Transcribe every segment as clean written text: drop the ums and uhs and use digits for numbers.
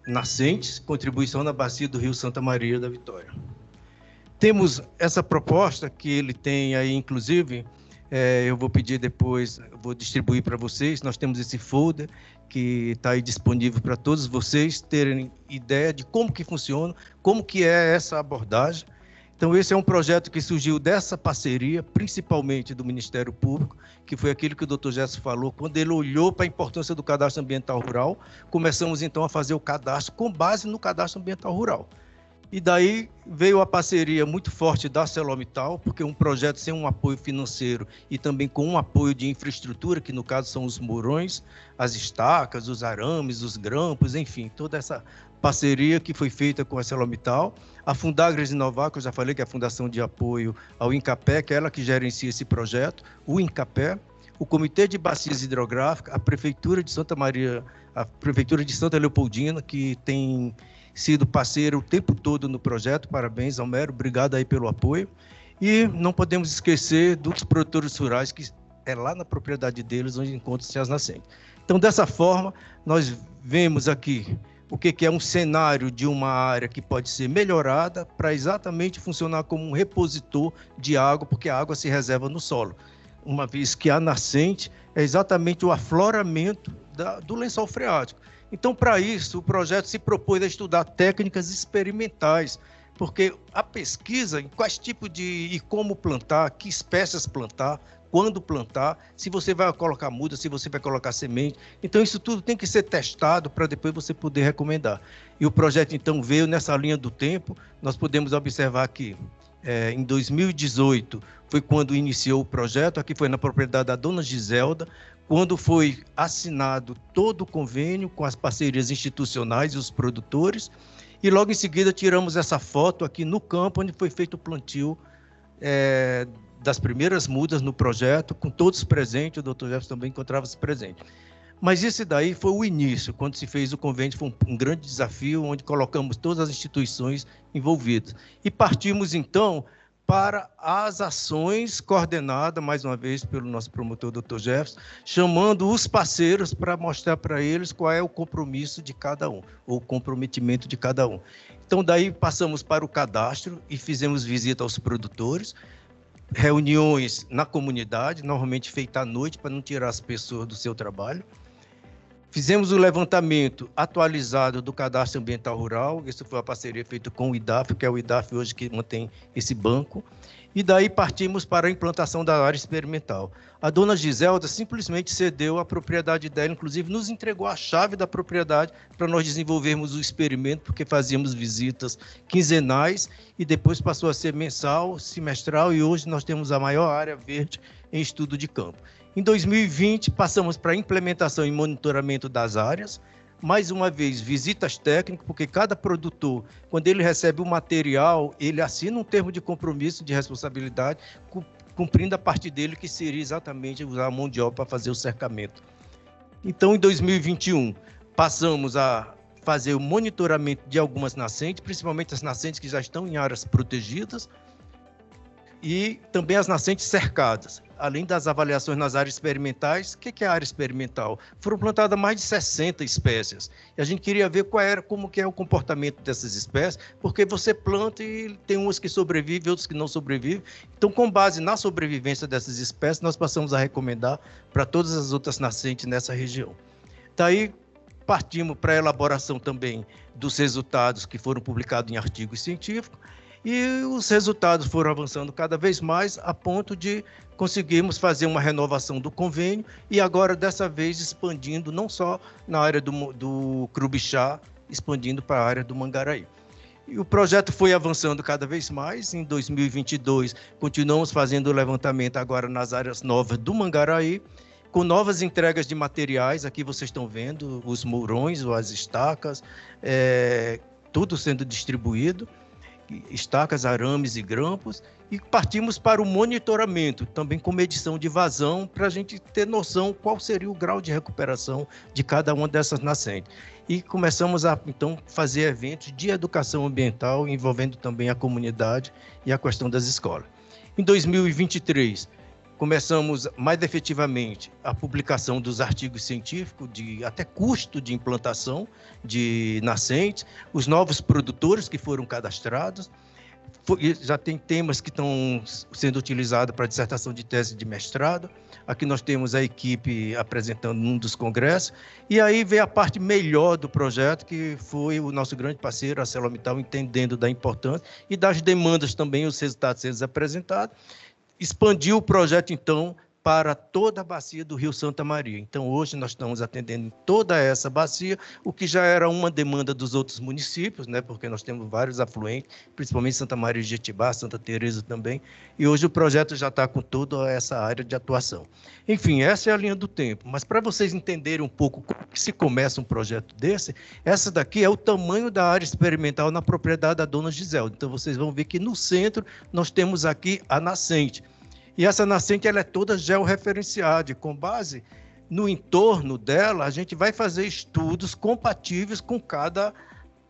nascentes, contribuição na bacia do Rio Santa Maria da Vitória. Temos essa proposta que ele tem aí, inclusive, eu vou pedir depois, vou distribuir para vocês, nós temos esse folder que está aí disponível para todos vocês terem ideia de como que funciona, como que é essa abordagem. Então, esse é um projeto que surgiu dessa parceria, principalmente do Ministério Público, que foi aquilo que o Dr. Gerson falou, quando ele olhou para a importância do cadastro ambiental rural, começamos então a fazer o cadastro com base no cadastro ambiental rural. E daí veio a parceria muito forte da ArcelorMittal, porque um projeto sem um apoio financeiro e também com um apoio de infraestrutura, que no caso são os mourões, as estacas, os arames, os grampos, enfim, toda essa parceria que foi feita com a ArcelorMittal. A Fundagres Inovar, que eu já falei que é a Fundação de Apoio ao INCAPé, que é ela que gerencia esse projeto, o INCAPé, o Comitê de Bacias Hidrográficas, a Prefeitura de Santa Maria, a Prefeitura de Santa Leopoldina, que tem sido parceiro o tempo todo no projeto. Parabéns, Almero, obrigado aí pelo apoio. E não podemos esquecer dos produtores rurais, que é lá na propriedade deles onde encontram-se as nascentes. Então, dessa forma, nós vemos aqui o que é um cenário de uma área que pode ser melhorada para exatamente funcionar como um repositor de água, porque a água se reserva no solo, uma vez que a nascente é exatamente o afloramento do lençol freático. Então, para isso, o projeto se propôs a estudar técnicas experimentais, porque a pesquisa em quais tipos de e como plantar, que espécies plantar, quando plantar, se você vai colocar muda, se você vai colocar semente. Então, isso tudo tem que ser testado para depois você poder recomendar. E o projeto, então, veio nessa linha do tempo. Nós podemos observar que, em 2018, foi quando iniciou o projeto. Aqui foi na propriedade da dona Giselda, quando foi assinado todo o convênio com as parcerias institucionais e os produtores. E logo em seguida tiramos essa foto aqui no campo, onde foi feito o plantio das primeiras mudas no projeto, com todos presentes. O Dr. Jefferson também encontrava-se presente. Mas esse daí foi o início, quando se fez o convênio, foi um grande desafio, onde colocamos todas as instituições envolvidas. E partimos, então, para as ações coordenadas, mais uma vez, pelo nosso promotor, Dr. Jefferson, chamando os parceiros para mostrar para eles qual é o compromisso de cada um, ou o comprometimento de cada um. Então, daí passamos para o cadastro e fizemos visita aos produtores, reuniões na comunidade, normalmente feita à noite, para não tirar as pessoas do seu trabalho. Fizemos o levantamento atualizado do Cadastro Ambiental Rural. Isso foi uma parceria feita com o IDAF, que é o IDAF hoje que mantém esse banco. E daí partimos para a implantação da área experimental. A dona Giselda simplesmente cedeu a propriedade dela, inclusive nos entregou a chave da propriedade para nós desenvolvermos o experimento, porque fazíamos visitas quinzenais e depois passou a ser mensal, semestral, e hoje nós temos a maior área verde em estudo de campo. Em 2020, passamos para a implementação e monitoramento das áreas. Mais uma vez, visitas técnicas, porque cada produtor, quando ele recebe o material, ele assina um termo de compromisso de responsabilidade, cumprindo a parte dele, que seria exatamente usar a mão de obra para fazer o cercamento. Então, em 2021, passamos a fazer o monitoramento de algumas nascentes, principalmente as nascentes que já estão em áreas protegidas, e também as nascentes cercadas. Além das avaliações nas áreas experimentais, o que é a área experimental? Foram plantadas mais de 60 espécies. E a gente queria ver como que é o comportamento dessas espécies, porque você planta e tem umas que sobrevivem, outras que não sobrevivem. Então, com base na sobrevivência dessas espécies, nós passamos a recomendar para todas as outras nascentes nessa região. Daí, partimos para a elaboração também dos resultados que foram publicados em artigos científicos, e os resultados foram avançando cada vez mais, a ponto de conseguirmos fazer uma renovação do convênio, e agora, dessa vez, expandindo não só na área do Crubixá, expandindo para a área do Mangaraí. E o projeto foi avançando cada vez mais. Em 2022, continuamos fazendo o levantamento agora nas áreas novas do Mangaraí, com novas entregas de materiais. Aqui vocês estão vendo os mourões, ou as estacas, tudo sendo distribuído, estacas, arames e grampos, e partimos para o monitoramento, também com medição de vazão, para a gente ter noção qual seria o grau de recuperação de cada uma dessas nascentes. E começamos a, então, fazer eventos de educação ambiental, envolvendo também a comunidade e a questão das escolas. Em 2023, Começamos mais efetivamente a publicação dos artigos científicos, de até custo de implantação de nascentes, os novos produtores que foram cadastrados. Já tem temas que estão sendo utilizados para dissertação de tese de mestrado. Aqui nós temos a equipe apresentando num dos congressos. E aí vem a parte melhor do projeto, que foi o nosso grande parceiro, a ArcelorMittal, entendendo da importância e das demandas também, os resultados sendo apresentados. Expandiu o projeto, então, para toda a bacia do Rio Santa Maria. Então, hoje nós estamos atendendo toda essa bacia, o que já era uma demanda dos outros municípios, né, porque nós temos vários afluentes, principalmente Santa Maria de Jetibá, Santa Teresa também, e hoje o projeto já está com toda essa área de atuação. Enfim, essa é a linha do tempo, mas para vocês entenderem um pouco como que se começa um projeto desse, essa daqui é o tamanho da área experimental na propriedade da dona Giselda. Então, vocês vão ver que no centro nós temos aqui a nascente. E essa nascente ela é toda georreferenciada, e com base no entorno dela, a gente vai fazer estudos compatíveis com cada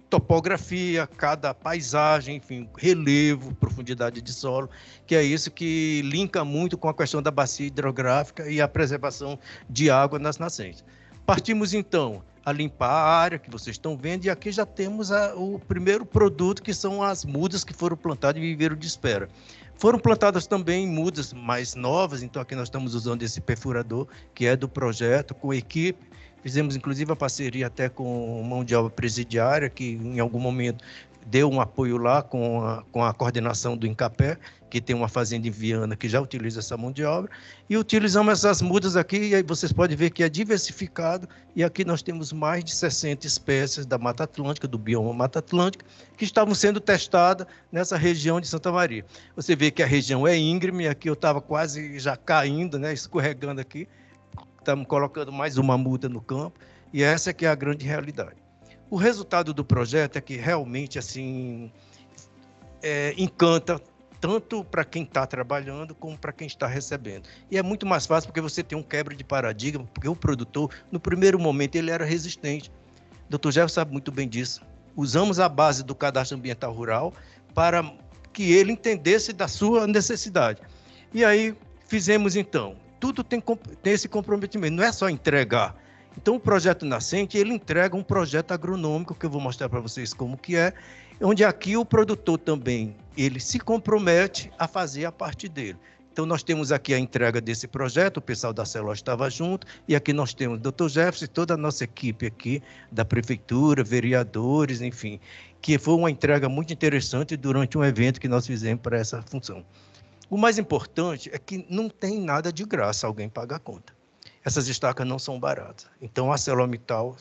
topografia, cada paisagem, enfim, relevo, profundidade de solo, que é isso que linka muito com a questão da bacia hidrográfica e a preservação de água nas nascentes. Partimos, então, a limpar a área que vocês estão vendo, e aqui já temos o primeiro produto, que são as mudas que foram plantadas em viveiro de espera. Foram plantadas também mudas mais novas, então aqui nós estamos usando esse perfurador, que é do projeto, com equipe. Fizemos, inclusive, a parceria até com mão de obra presidiária, que em algum momento deu um apoio lá com a coordenação do Incapé, que tem uma fazenda em Viana que já utiliza essa mão de obra, e utilizamos essas mudas aqui, e aí vocês podem ver que é diversificado, e aqui nós temos mais de 60 espécies da Mata Atlântica, do bioma Mata Atlântica, que estavam sendo testadas nessa região de Santa Maria. Você vê que a região é íngreme, aqui eu estava quase já caindo, né, escorregando aqui, estamos colocando mais uma muda no campo, e essa é que é a grande realidade. O resultado do projeto é que realmente assim encanta tanto para quem está trabalhando como para quem está recebendo. E é muito mais fácil porque você tem um quebra de paradigma, porque o produtor, no primeiro momento, ele era resistente. O Dr. Jefferson sabe muito bem disso. Usamos a base do cadastro ambiental rural para que ele entendesse da sua necessidade. E aí fizemos, então, tudo tem esse comprometimento, não é só entregar. Então, o projeto Nascente, ele entrega um projeto agronômico, que eu vou mostrar para vocês como que é, onde aqui o produtor também, ele se compromete a fazer a parte dele. Então, nós temos aqui a entrega desse projeto, o pessoal da Celor estava junto, e aqui nós temos o Dr. Jefferson e toda a nossa equipe aqui, da prefeitura, vereadores, enfim, que foi uma entrega muito interessante durante um evento que nós fizemos para essa função. O mais importante é que não tem nada de graça, alguém paga a conta. Essas estacas não são baratas. Então, a ArcelorMittal,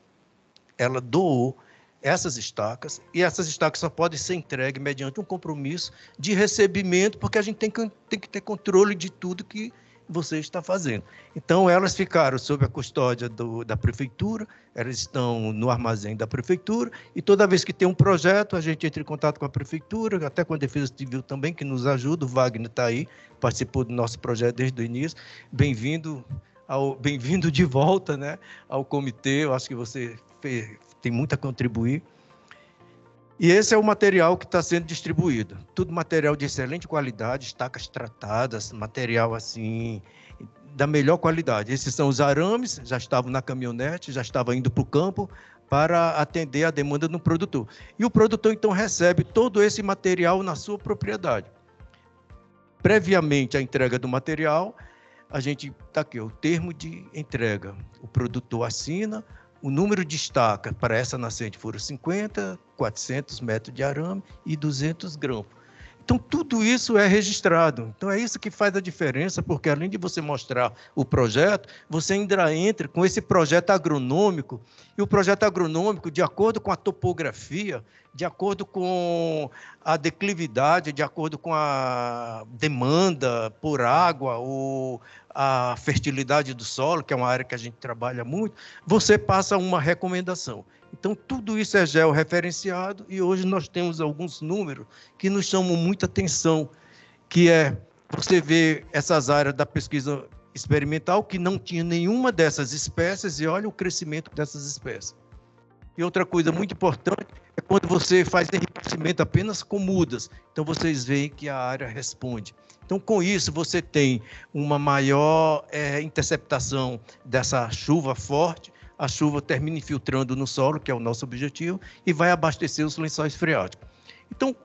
ela doou essas estacas, e essas estacas só podem ser entregues mediante um compromisso de recebimento, porque a gente tem que ter controle de tudo que você está fazendo. Então, elas ficaram sob a custódia da prefeitura, elas estão no armazém da prefeitura, e toda vez que tem um projeto, a gente entra em contato com a prefeitura, até com a Defesa Civil também, que nos ajuda. O Wagner está aí, participou do nosso projeto desde o início. Bem-vindo de volta, né, ao comitê. Eu acho que você tem muito a contribuir. E esse é o material que está sendo distribuído. Tudo material de excelente qualidade, estacas tratadas, material assim da melhor qualidade. Esses são os arames, já estavam na caminhonete, já estavam indo para o campo para atender a demanda do produtor. E o produtor, então, recebe todo esse material na sua propriedade. Previamente à entrega do material, a gente está aqui, o termo de entrega. O produtor assina, o número de estaca para essa nascente foram 50, 400 metros de arame e 200 grampos. Então, tudo isso é registrado. Então, é isso que faz a diferença, porque além de você mostrar o projeto, você ainda entra com esse projeto agronômico, e o projeto agronômico, de acordo com a topografia, de acordo com a declividade, de acordo com a demanda por água ou a fertilidade do solo, que é uma área que a gente trabalha muito, você passa uma recomendação. Então, tudo isso é georreferenciado, e hoje nós temos alguns números que nos chamam muita atenção, que é, você vê essas áreas da pesquisa experimental que não tinha nenhuma dessas espécies, e olha o crescimento dessas espécies. E outra coisa muito importante é quando você faz enriquecimento apenas com mudas. Então, vocês veem que a área responde. Então, com isso, você tem uma maior interceptação dessa chuva forte. A chuva termina infiltrando no solo, que é o nosso objetivo, e vai abastecer os lençóis freáticos. Então,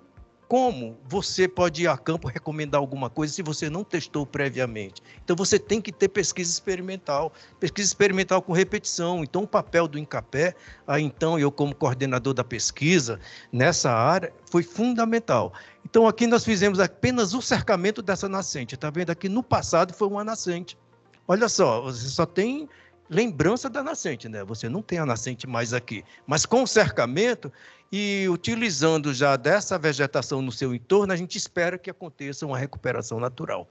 como você pode ir a campo recomendar alguma coisa se você não testou previamente? Então, você tem que ter pesquisa experimental com repetição. Então, o papel do INCAPé, então, eu como coordenador da pesquisa nessa área, foi fundamental. Então, aqui nós fizemos apenas o cercamento dessa nascente. Está vendo aqui? No passado foi uma nascente. Olha só, você só tem lembrança da nascente, né? Você não tem a nascente mais aqui. Mas com o cercamento e utilizando já dessa vegetação no seu entorno, a gente espera que aconteça uma recuperação natural.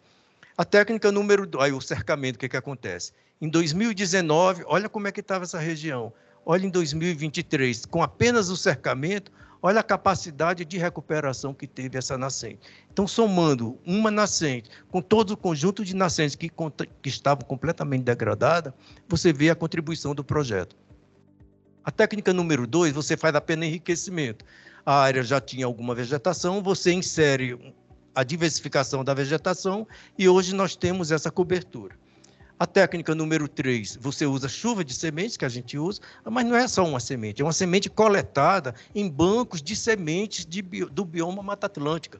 A técnica número 2, aí o cercamento, o que acontece? Em 2019, olha como é que estava essa região. Olha em 2023, com apenas o cercamento, olha a capacidade de recuperação que teve essa nascente. Então, somando uma nascente com todo o conjunto de nascentes que estavam completamente degradadas, você vê a contribuição do projeto. A técnica número 2, você faz apenas enriquecimento. A área já tinha alguma vegetação, você insere a diversificação da vegetação e hoje nós temos essa cobertura. A técnica número 3, você usa chuva de sementes, que a gente usa, mas não é só uma semente, é uma semente coletada em bancos de sementes do bioma Mata Atlântica.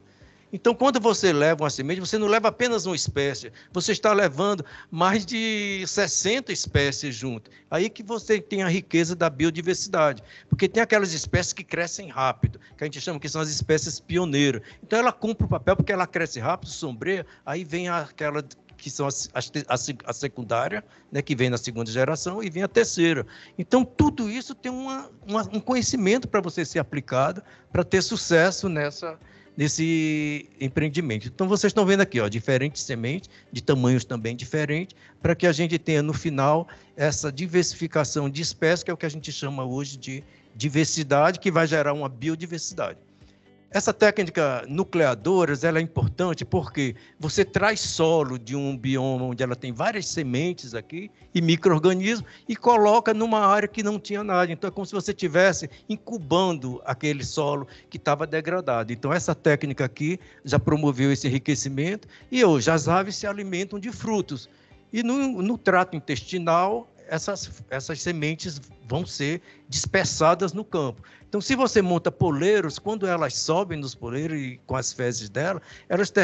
Então, quando você leva uma semente, você não leva apenas uma espécie, você está levando mais de 60 espécies junto. Aí que você tem a riqueza da biodiversidade, porque tem aquelas espécies que crescem rápido, que a gente chama que são as espécies pioneiras. Então, ela cumpre o papel porque ela cresce rápido, sombreia, aí vem aquela que são a secundária, né, que vem na segunda geração, e vem a terceira. Então, tudo isso tem um conhecimento para você ser aplicado, para ter sucesso nesse empreendimento. Então, vocês estão vendo aqui, ó, diferentes sementes, de tamanhos também diferentes, para que a gente tenha, no final, essa diversificação de espécies, que é o que a gente chama hoje de diversidade, que vai gerar uma biodiversidade. Essa técnica nucleadoras, ela é importante porque você traz solo de um bioma onde ela tem várias sementes aqui e micro-organismos e coloca numa área que não tinha nada. Então, é como se você estivesse incubando aquele solo que estava degradado. Então, essa técnica aqui já promoveu esse enriquecimento e hoje as aves se alimentam de frutos. E no trato intestinal, essas sementes vão ser dispersadas no campo. Então, se você monta poleiros, quando elas sobem nos poleiros e com as fezes dela,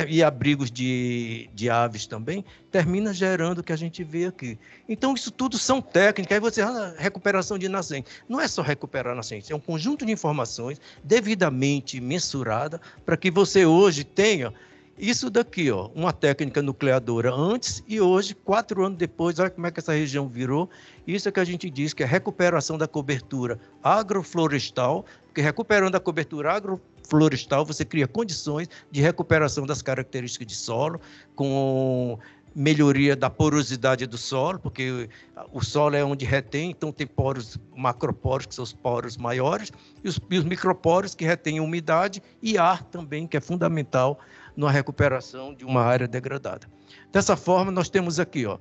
e abrigos de aves também, termina gerando o que a gente vê aqui. Então, isso tudo são técnicas. Aí você, recuperação de nascente. Não é só recuperar nascente, é um conjunto de informações devidamente mensurada para que você hoje tenha isso daqui, ó, uma técnica nucleadora antes e hoje, 4 anos depois, olha como é que essa região virou. Isso é que a gente diz que é recuperação da cobertura agroflorestal, porque recuperando a cobertura agroflorestal, você cria condições de recuperação das características de solo, com melhoria da porosidade do solo, porque o solo é onde retém, então tem poros, macroporos, que são os poros maiores, e os microporos que retêm umidade e ar também, que é fundamental na recuperação de uma área degradada. Dessa forma, nós temos aqui, ó,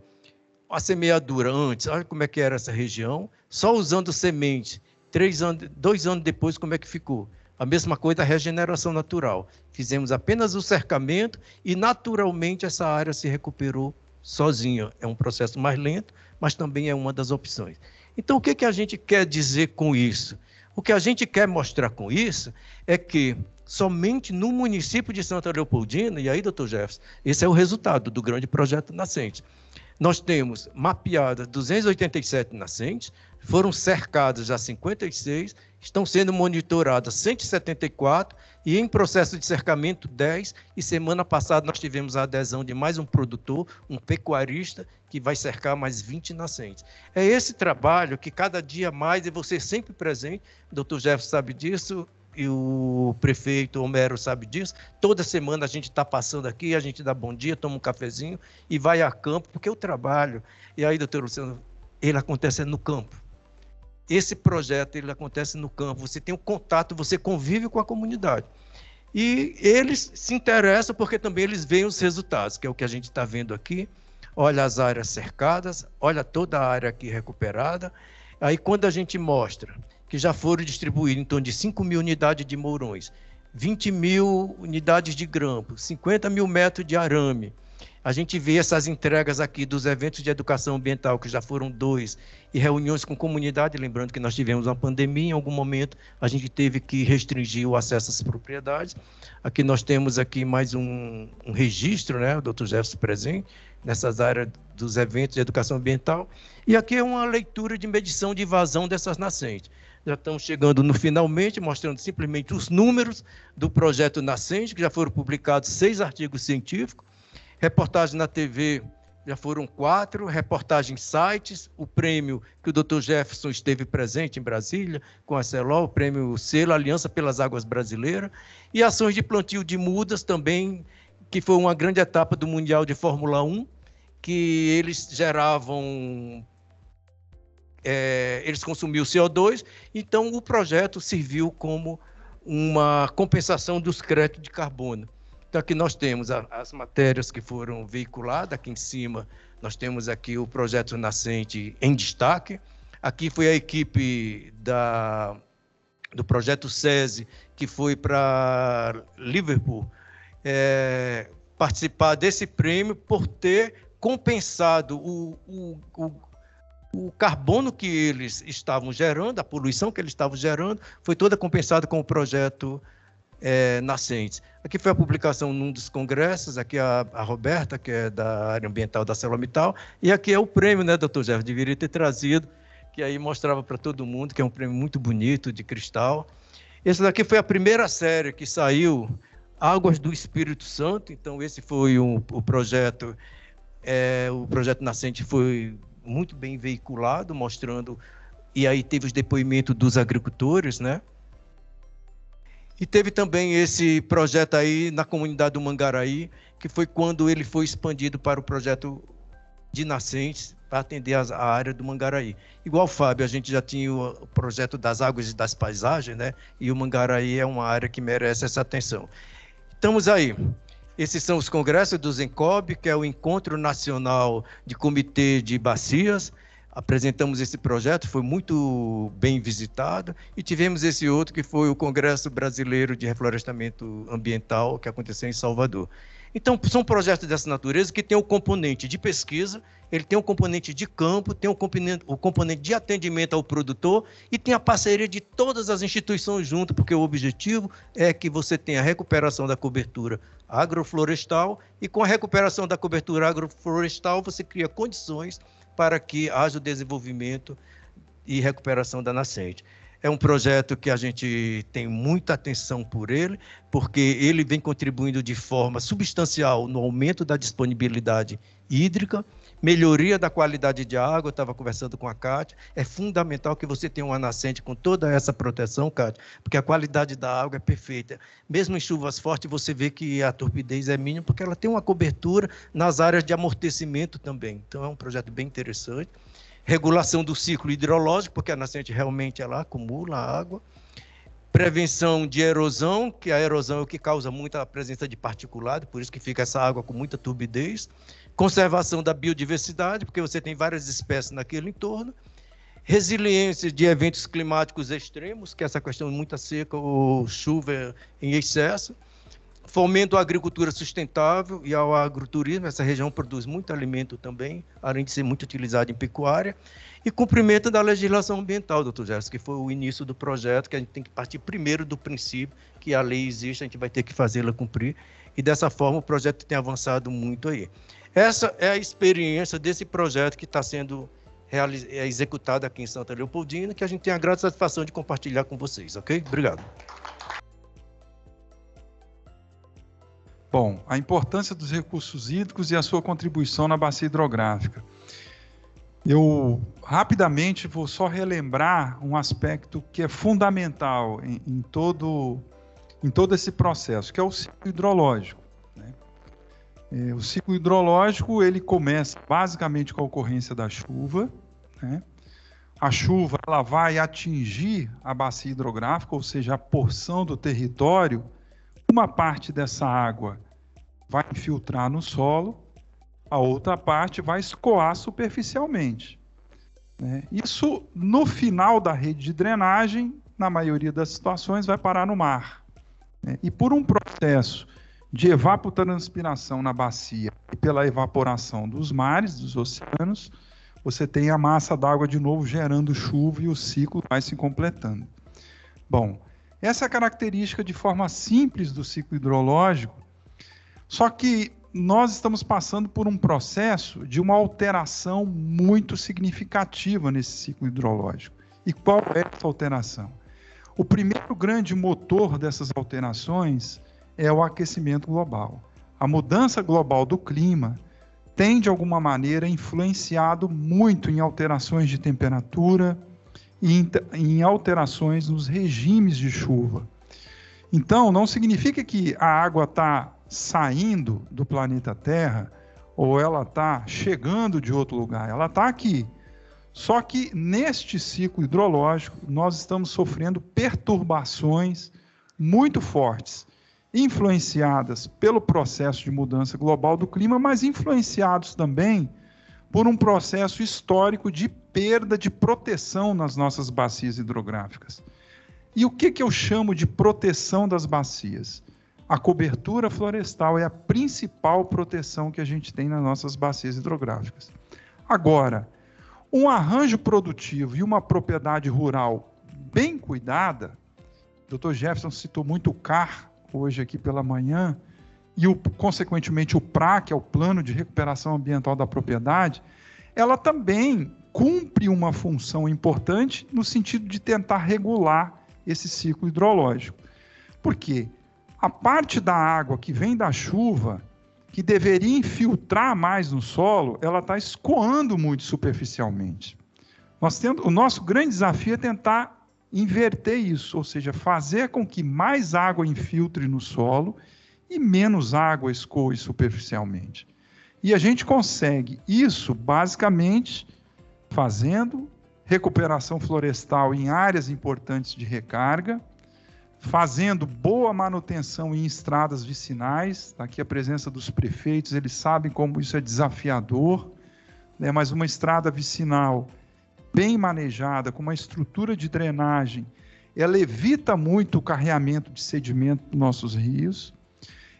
a semeadura antes, olha como é que era essa região, só usando semente, 2 anos depois, como é que ficou? A mesma coisa a regeneração natural. Fizemos apenas o cercamento e, naturalmente, essa área se recuperou sozinha. É um processo mais lento, mas também é uma das opções. Então, o que a gente quer dizer com isso? O que a gente quer mostrar com isso é que somente no município de Santa Leopoldina, e aí, doutor Jefferson, esse é o resultado do grande projeto Nascente. Nós temos mapeadas 287 nascentes, foram cercadas já 56, estão sendo monitoradas 174 e em processo de cercamento 10. E semana passada nós tivemos a adesão de mais um produtor, um pecuarista, que vai cercar mais 20 nascentes. É esse trabalho que cada dia mais, e você sempre presente, o doutor Jefferson sabe disso, e o prefeito Homero sabe disso, toda semana a gente está passando aqui, a gente dá bom dia, toma um cafezinho e vai a campo, porque o trabalho, e aí, doutor Luciano, ele acontece no campo. Esse projeto, ele acontece no campo, você tem um contato, você convive com a comunidade. E eles se interessam porque também eles veem os resultados, que é o que a gente está vendo aqui. Olha as áreas cercadas, olha toda a área aqui recuperada. Aí, quando a gente mostra que já foram distribuídos em torno de 5 mil unidades de mourões, 20 mil unidades de grampo, 50 mil metros de arame. A gente vê essas entregas aqui dos eventos de educação ambiental, que já foram 2, e reuniões com comunidade, lembrando que nós tivemos uma pandemia, em algum momento a gente teve que restringir o acesso às propriedades. Aqui nós temos aqui mais um registro, né, o Dr. Jefferson presente, nessas áreas dos eventos de educação ambiental. E aqui é uma leitura de medição de vazão dessas nascentes. Já estamos chegando no finalmente, mostrando simplesmente os números do projeto Nascente, que já foram publicados 6 artigos científicos. Reportagem na TV já foram 4, reportagem em sites, o prêmio que o Dr. Jefferson esteve presente em Brasília, com a CELOL, o prêmio Selo Aliança pelas Águas Brasileiras, e ações de plantio de mudas também, que foi uma grande etapa do Mundial de Fórmula 1, que eles geravam, eles consumiam CO2, então o projeto serviu como uma compensação dos créditos de carbono. Então, aqui nós temos as matérias que foram veiculadas, aqui em cima nós temos aqui o projeto Nascente em destaque. Aqui foi a equipe do projeto SESI, que foi para Liverpool, participar desse prêmio por ter compensado o carbono que eles estavam gerando, a poluição que eles estavam gerando, foi toda compensada com o projeto Nascentes. Aqui foi a publicação num dos congressos, aqui a Roberta, que é da área ambiental da ArcelorMittal, e aqui é o prêmio, né, doutor Jefferson, deveria ter trazido, que aí mostrava para todo mundo, que é um prêmio muito bonito, de cristal. Esse daqui foi a primeira série que saiu, Águas do Espírito Santo, então esse foi o projeto Nascente foi muito bem veiculado, mostrando, e aí teve os depoimentos dos agricultores, né? E teve também esse projeto aí na comunidade do Mangaraí, que foi quando ele foi expandido para o projeto de nascentes, para atender a área do Mangaraí. Igual, Fábio, a gente já tinha o projeto das águas e das paisagens, né? E o Mangaraí é uma área que merece essa atenção. Estamos aí. Esses são os congressos do ZENCOB, que é o Encontro Nacional de Comitê de Bacias. Apresentamos esse projeto, foi muito bem visitado, e tivemos esse outro que foi o Congresso Brasileiro de Reflorestamento Ambiental, que aconteceu em Salvador. Então, são projetos dessa natureza que tem o componente de pesquisa, ele tem o componente de campo, tem o componente de atendimento ao produtor e tem a parceria de todas as instituições junto, porque o objetivo é que você tenha a recuperação da cobertura agroflorestal, e com a recuperação da cobertura agroflorestal você cria condições para que haja o desenvolvimento e recuperação da nascente. É um projeto que a gente tem muita atenção por ele, porque ele vem contribuindo de forma substancial no aumento da disponibilidade hídrica, melhoria da qualidade de água. Eu estava conversando com a Cátia, é fundamental que você tenha uma nascente com toda essa proteção, Cátia, porque a qualidade da água é perfeita. Mesmo em chuvas fortes, você vê que a turbidez é mínima, porque ela tem uma cobertura nas áreas de amortecimento também. Então, é um projeto bem interessante. Regulação do ciclo hidrológico, porque a nascente realmente ela acumula água. Prevenção de erosão, que a erosão é o que causa muita presença de particulado, por isso que fica essa água com muita turbidez. Conservação da biodiversidade, porque você tem várias espécies naquele entorno. Resiliência de eventos climáticos extremos, que é essa questão de muita seca ou chuva em excesso. Fomento à agricultura sustentável e ao agroturismo. Essa região produz muito alimento também, além de ser muito utilizada em pecuária. E cumprimento da legislação ambiental, doutor Jefferson, que foi o início do projeto, que a gente tem que partir primeiro do princípio que a lei existe, a gente vai ter que fazê-la cumprir. E dessa forma o projeto tem avançado muito aí. Essa é a experiência desse projeto que está sendo executado aqui em Santa Leopoldina, que a gente tem a grande satisfação de compartilhar com vocês, ok? Obrigado. Bom, a importância dos recursos hídricos e a sua contribuição na bacia hidrográfica. Eu, rapidamente, vou só relembrar um aspecto que é fundamental em todo esse processo, que é o ciclo hidrológico, né? O ciclo hidrológico, ele começa basicamente com a ocorrência da chuva, né? A chuva ela vai atingir a bacia hidrográfica, ou seja, a porção do território. Uma parte dessa água vai infiltrar no solo, a outra parte vai escoar superficialmente. né? Isso, no final da rede de drenagem, na maioria das situações, vai parar no mar, né? E por um processo de evapotranspiração na bacia e pela evaporação dos mares, dos oceanos, você tem a massa d'água de novo gerando chuva e o ciclo vai se completando. Bom, essa é a característica de forma simples do ciclo hidrológico, só que nós estamos passando por um processo de uma alteração muito significativa nesse ciclo hidrológico. E qual é essa alteração? O primeiro grande motor dessas alterações é o aquecimento global. A mudança global do clima tem, de alguma maneira, influenciado muito em alterações de temperatura e em alterações nos regimes de chuva. Então, não significa que a água está saindo do planeta Terra ou ela está chegando de outro lugar. Ela está aqui. Só que, neste ciclo hidrológico, nós estamos sofrendo perturbações muito fortes, influenciadas pelo processo de mudança global do clima, mas influenciados também por um processo histórico de perda de proteção nas nossas bacias hidrográficas. E o que eu chamo de proteção das bacias? A cobertura florestal é a principal proteção que a gente tem nas nossas bacias hidrográficas. Agora, um arranjo produtivo e uma propriedade rural bem cuidada, o Dr. Jefferson citou muito o CAR hoje aqui pela manhã, e consequentemente o PRA, que é o Plano de Recuperação Ambiental da Propriedade, ela também cumpre uma função importante no sentido de tentar regular esse ciclo hidrológico. Por quê? A parte da água que vem da chuva, que deveria infiltrar mais no solo, ela está escoando muito superficialmente. O nosso grande desafio é tentar inverter isso, ou seja, fazer com que mais água infiltre no solo e menos água escoe superficialmente. E a gente consegue isso basicamente fazendo recuperação florestal em áreas importantes de recarga, fazendo boa manutenção em estradas vicinais. Aqui a presença dos prefeitos, eles sabem como isso é desafiador, né? Mas uma estrada vicinal bem manejada, com uma estrutura de drenagem, ela evita muito o carreamento de sedimento dos nossos rios,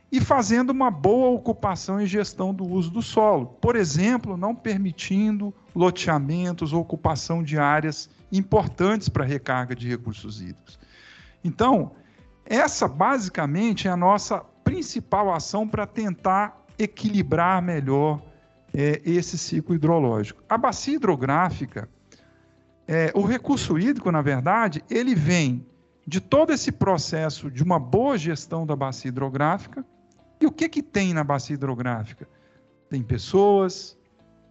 e fazendo uma boa ocupação e gestão do uso do solo. Por exemplo, não permitindo loteamentos ou ocupação de áreas importantes para a recarga de recursos hídricos. Então, essa basicamente é a nossa principal ação para tentar equilibrar melhor esse ciclo hidrológico. A bacia hidrográfica, o recurso hídrico, na verdade, ele vem de todo esse processo de uma boa gestão da bacia hidrográfica. E o que tem na bacia hidrográfica? Tem pessoas,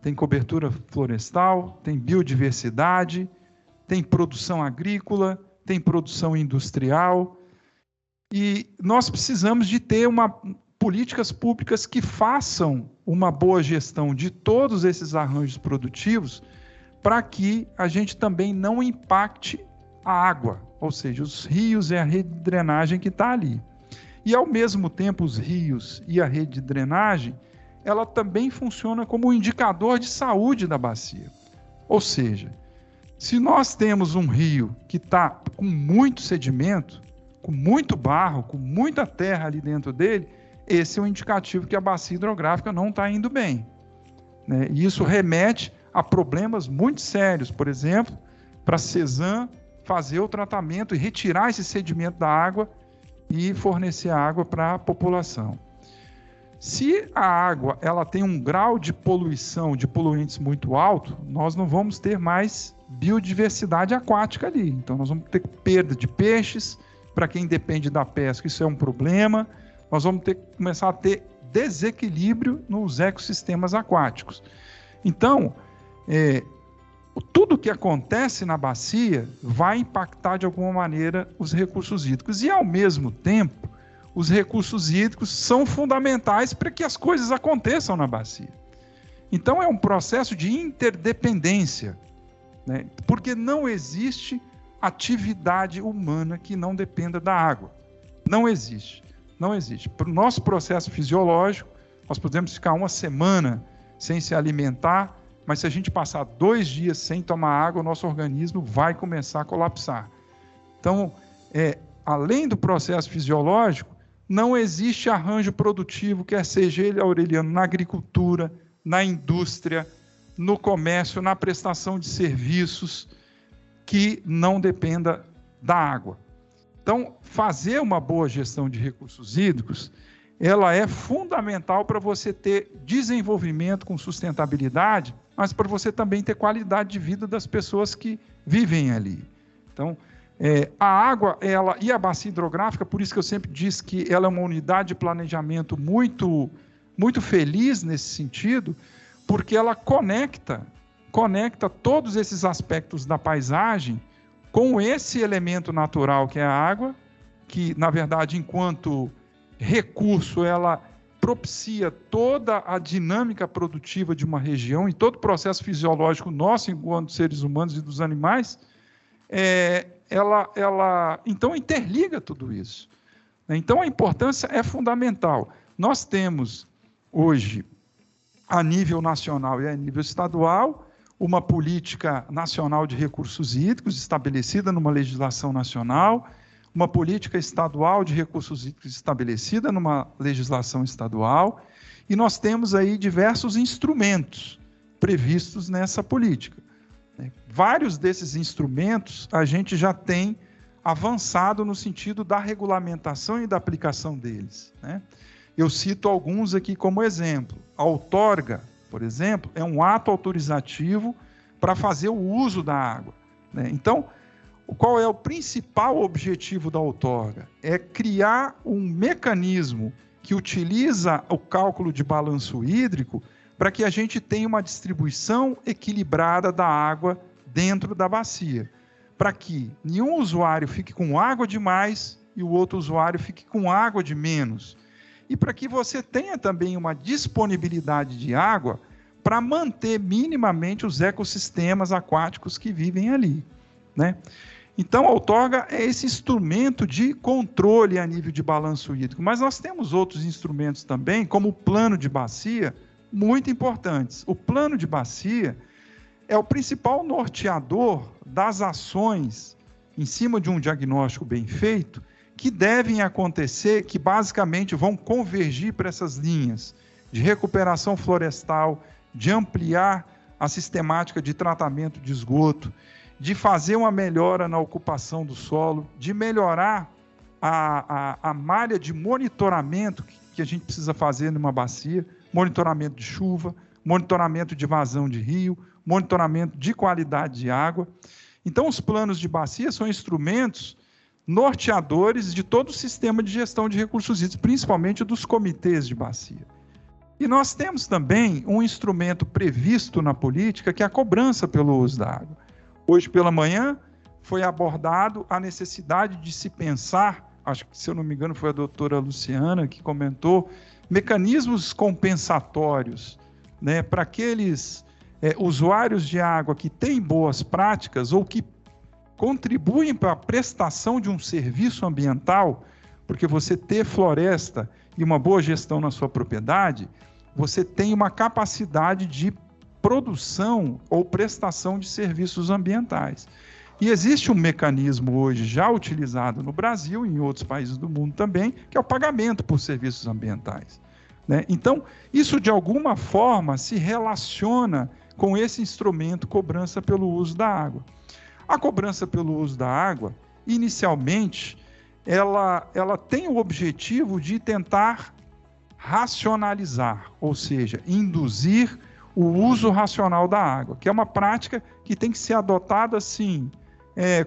tem cobertura florestal, tem biodiversidade, tem produção agrícola, tem produção industrial. E nós precisamos de ter políticas públicas que façam uma boa gestão de todos esses arranjos produtivos para que a gente também não impacte a água, ou seja, os rios e a rede de drenagem que está ali. E, ao mesmo tempo, os rios e a rede de drenagem, ela também funciona como um indicador de saúde da bacia. Ou seja, se nós temos um rio que está com muito sedimento, com muito barro, com muita terra ali dentro dele, esse é um indicativo que a bacia hidrográfica não está indo bem, né? E isso remete a problemas muito sérios, por exemplo, para a CESAM fazer o tratamento e retirar esse sedimento da água e fornecer água para a população. Se a água ela tem um grau de poluição, de poluentes muito alto, nós não vamos ter mais biodiversidade aquática ali. Então, nós vamos ter perda de peixes. Para quem depende da pesca, isso é um problema. Nós vamos começar a ter desequilíbrio nos ecossistemas aquáticos. Então, tudo que acontece na bacia vai impactar de alguma maneira os recursos hídricos. E, ao mesmo tempo, os recursos hídricos são fundamentais para que as coisas aconteçam na bacia. Então, é um processo de interdependência, né? Porque não existe atividade humana que não dependa da água. Não existe. Não existe. Para o nosso processo fisiológico, nós podemos ficar uma semana sem se alimentar, mas se a gente passar 2 dias sem tomar água, o nosso organismo vai começar a colapsar. Então, além do processo fisiológico, não existe arranjo produtivo, quer seja ele, Aureliano, na agricultura, na indústria, no comércio, na prestação de serviços, que não dependa da água. Então, fazer uma boa gestão de recursos hídricos, ela é fundamental para você ter desenvolvimento com sustentabilidade, mas para você também ter qualidade de vida das pessoas que vivem ali. Então, a água e a bacia hidrográfica, por isso que eu sempre disse que ela é uma unidade de planejamento muito, muito feliz nesse sentido, porque ela conecta todos esses aspectos da paisagem com esse elemento natural que é a água, que, na verdade, enquanto recurso, ela propicia toda a dinâmica produtiva de uma região e todo o processo fisiológico nosso, enquanto seres humanos e dos animais, ela então interliga tudo isso. Então, a importância é fundamental. Nós temos, hoje, a nível nacional e a nível estadual, uma política nacional de recursos hídricos estabelecida numa legislação nacional, uma política estadual de recursos hídricos estabelecida numa legislação estadual, e nós temos aí diversos instrumentos previstos nessa política. Vários desses instrumentos a gente já tem avançado no sentido da regulamentação e da aplicação deles, né? Eu cito alguns aqui como exemplo. A outorga, por exemplo, é um ato autorizativo para fazer o uso da água, né? Então, qual é o principal objetivo da outorga? É criar um mecanismo que utiliza o cálculo de balanço hídrico para que a gente tenha uma distribuição equilibrada da água dentro da bacia, para que nenhum usuário fique com água demais e o outro usuário fique com água de menos. E para que você tenha também uma disponibilidade de água para manter minimamente os ecossistemas aquáticos que vivem ali, né? Então, a outorga é esse instrumento de controle a nível de balanço hídrico, mas nós temos outros instrumentos também, como o plano de bacia, muito importantes. O plano de bacia é o principal norteador das ações em cima de um diagnóstico bem feito, que devem acontecer, que basicamente vão convergir para essas linhas de recuperação florestal, de ampliar a sistemática de tratamento de esgoto, de fazer uma melhora na ocupação do solo, de melhorar a malha de monitoramento que a gente precisa fazer numa bacia, monitoramento de chuva, monitoramento de vazão de rio, monitoramento de qualidade de água. Então, os planos de bacia são instrumentos norteadores de todo o sistema de gestão de recursos hídricos, principalmente dos comitês de bacia. E nós temos também um instrumento previsto na política, que é a cobrança pelo uso da água. Hoje pela manhã foi abordado a necessidade de se pensar, acho que, se eu não me engano, foi a doutora Luciana que comentou, mecanismos compensatórios, né, para aqueles usuários de água que têm boas práticas ou que contribuem para a prestação de um serviço ambiental, porque você ter floresta e uma boa gestão na sua propriedade, você tem uma capacidade de produção ou prestação de serviços ambientais. E existe um mecanismo hoje já utilizado no Brasil e em outros países do mundo também, que é o pagamento por serviços ambientais, né? Então, isso de alguma forma se relaciona com esse instrumento cobrança pelo uso da água. A cobrança pelo uso da água, inicialmente, ela tem o objetivo de tentar racionalizar, ou seja, induzir o uso racional da água, que é uma prática que tem que ser adotada assim,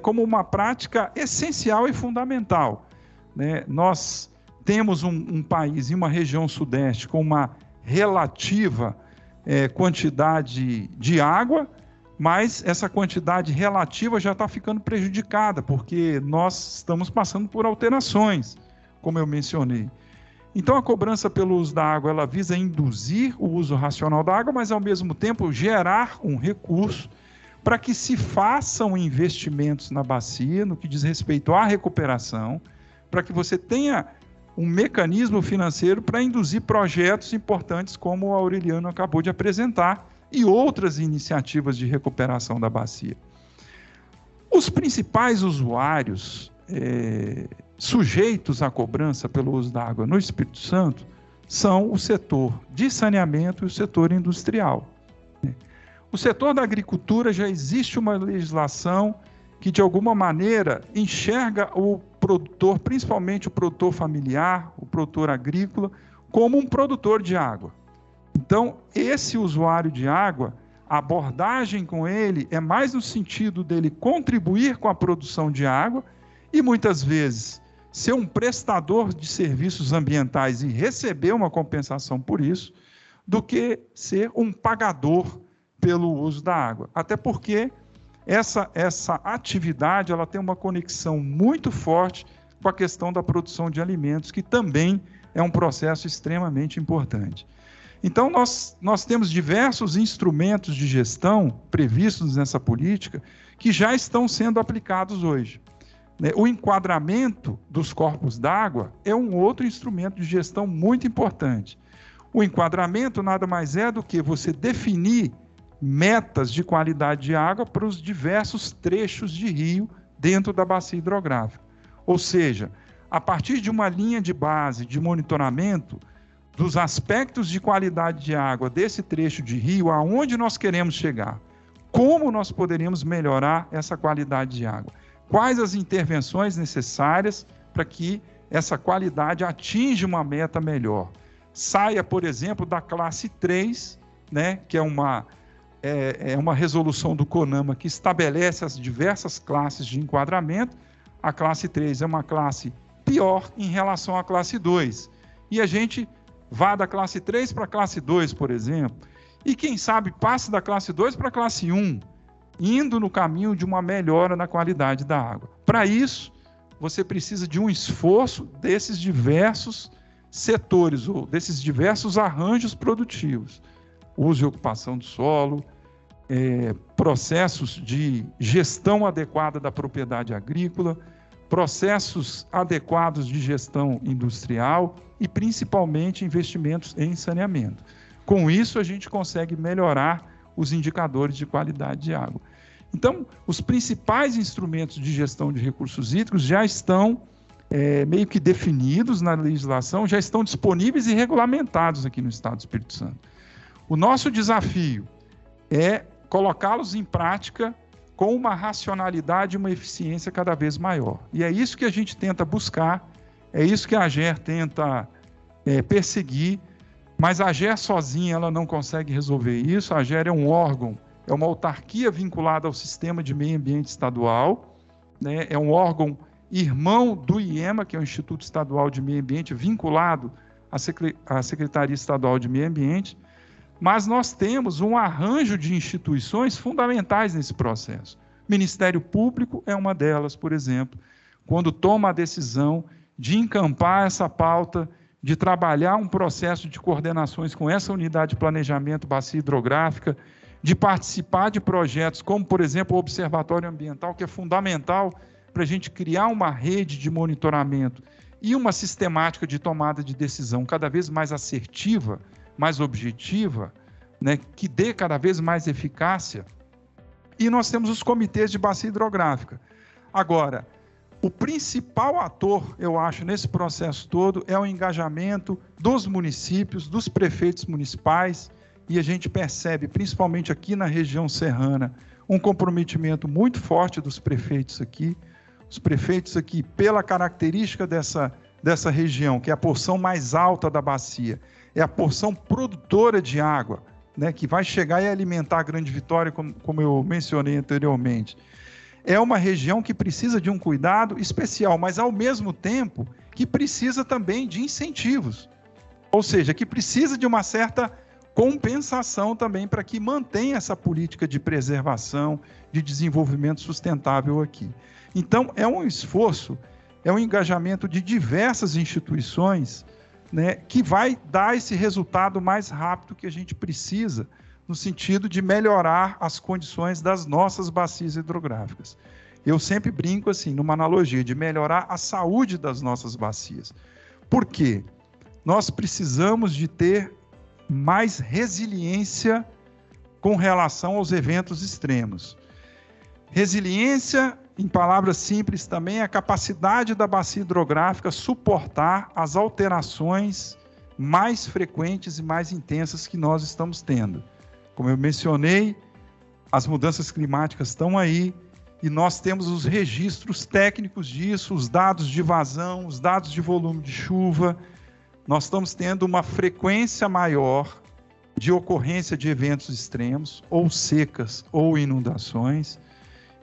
como uma prática essencial e fundamental, né? Nós temos um país e uma região sudeste com uma relativa quantidade de água, mas essa quantidade relativa já está ficando prejudicada, porque nós estamos passando por alterações, como eu mencionei. Então, a cobrança pelo uso da água, ela visa induzir o uso racional da água, mas, ao mesmo tempo, gerar um recurso para que se façam investimentos na bacia, no que diz respeito à recuperação, para que você tenha um mecanismo financeiro para induzir projetos importantes, como o Aureliano acabou de apresentar, e outras iniciativas de recuperação da bacia. Os principais usuários sujeitos à cobrança pelo uso da água no Espírito Santo são o setor de saneamento e o setor industrial. O setor da agricultura já existe uma legislação que, de alguma maneira, enxerga o produtor, principalmente o produtor familiar, o produtor agrícola, como um produtor de água. Então, esse usuário de água, a abordagem com ele é mais no sentido dele contribuir com a produção de água e, muitas vezes, ser um prestador de serviços ambientais e receber uma compensação por isso, do que ser um pagador pelo uso da água. Até porque essa atividade ela tem uma conexão muito forte com a questão da produção de alimentos, que também é um processo extremamente importante. Então, nós temos diversos instrumentos de gestão previstos nessa política que já estão sendo aplicados hoje. O enquadramento dos corpos d'água é um outro instrumento de gestão muito importante. O enquadramento nada mais é do que você definir metas de qualidade de água para os diversos trechos de rio dentro da bacia hidrográfica. Ou seja, a partir de uma linha de base de monitoramento dos aspectos de qualidade de água desse trecho de rio, aonde nós queremos chegar, como nós poderíamos melhorar essa qualidade de água, quais as intervenções necessárias para que essa qualidade atinja uma meta melhor. Saia, por exemplo, da classe 3, que é uma resolução do CONAMA que estabelece as diversas classes de enquadramento. A classe 3 é uma classe pior em relação à classe 2. E a gente vá da classe 3 para a classe 2, por exemplo, e quem sabe passe da classe 2 para a classe 1, indo no caminho de uma melhora na qualidade da água. Para isso, você precisa de um esforço desses diversos setores, ou desses diversos arranjos produtivos. Uso e ocupação do solo, processos de gestão adequada da propriedade agrícola, processos adequados de gestão industrial e, principalmente, investimentos em saneamento. Com isso, a gente consegue melhorar os indicadores de qualidade de água. Então, os principais instrumentos de gestão de recursos hídricos já estão meio que definidos na legislação, já estão disponíveis e regulamentados aqui no Estado do Espírito Santo. O nosso desafio é colocá-los em prática com uma racionalidade e uma eficiência cada vez maior. E é isso que a gente tenta buscar, é isso que a AGER tenta perseguir, mas a AGER sozinha ela não consegue resolver isso. A AGER é um órgão, é uma autarquia vinculada ao sistema de meio ambiente estadual, é um órgão irmão do IEMA, que é o Instituto Estadual de Meio Ambiente, vinculado à Secretaria Estadual de Meio Ambiente, mas nós temos um arranjo de instituições fundamentais nesse processo. O Ministério Público é uma delas, por exemplo, quando toma a decisão de encampar essa pauta, de trabalhar um processo de coordenações com essa unidade de planejamento bacia hidrográfica, de participar de projetos como, por exemplo, o Observatório Ambiental, que é fundamental para a gente criar uma rede de monitoramento e uma sistemática de tomada de decisão cada vez mais assertiva, mais objetiva, que dê cada vez mais eficácia. E nós temos os comitês de bacia hidrográfica. Agora, o principal ator, eu acho, nesse processo todo é o engajamento dos municípios, dos prefeitos municipais, e a gente percebe, principalmente aqui na região serrana, um comprometimento muito forte dos prefeitos aqui. Os prefeitos aqui, pela característica dessa região, que é a porção mais alta da bacia, é a porção produtora de água, que vai chegar e alimentar a Grande Vitória, como eu mencionei anteriormente. É uma região que precisa de um cuidado especial, mas ao mesmo tempo que precisa também de incentivos. Ou seja, que precisa de uma certa compensação também para que mantenha essa política de preservação, de desenvolvimento sustentável aqui. Então, é um esforço, é um engajamento de diversas instituições, que vai dar esse resultado mais rápido que a gente precisa, no sentido de melhorar as condições das nossas bacias hidrográficas. Eu sempre brinco assim, numa analogia, de melhorar a saúde das nossas bacias. Por quê? Nós precisamos de ter mais resiliência com relação aos eventos extremos. Resiliência, em palavras simples, também é a capacidade da bacia hidrográfica suportar as alterações mais frequentes e mais intensas que nós estamos tendo. Como eu mencionei, as mudanças climáticas estão aí e nós temos os registros técnicos disso, os dados de vazão, os dados de volume de chuva. Nós estamos tendo uma frequência maior de ocorrência de eventos extremos, ou secas, ou inundações,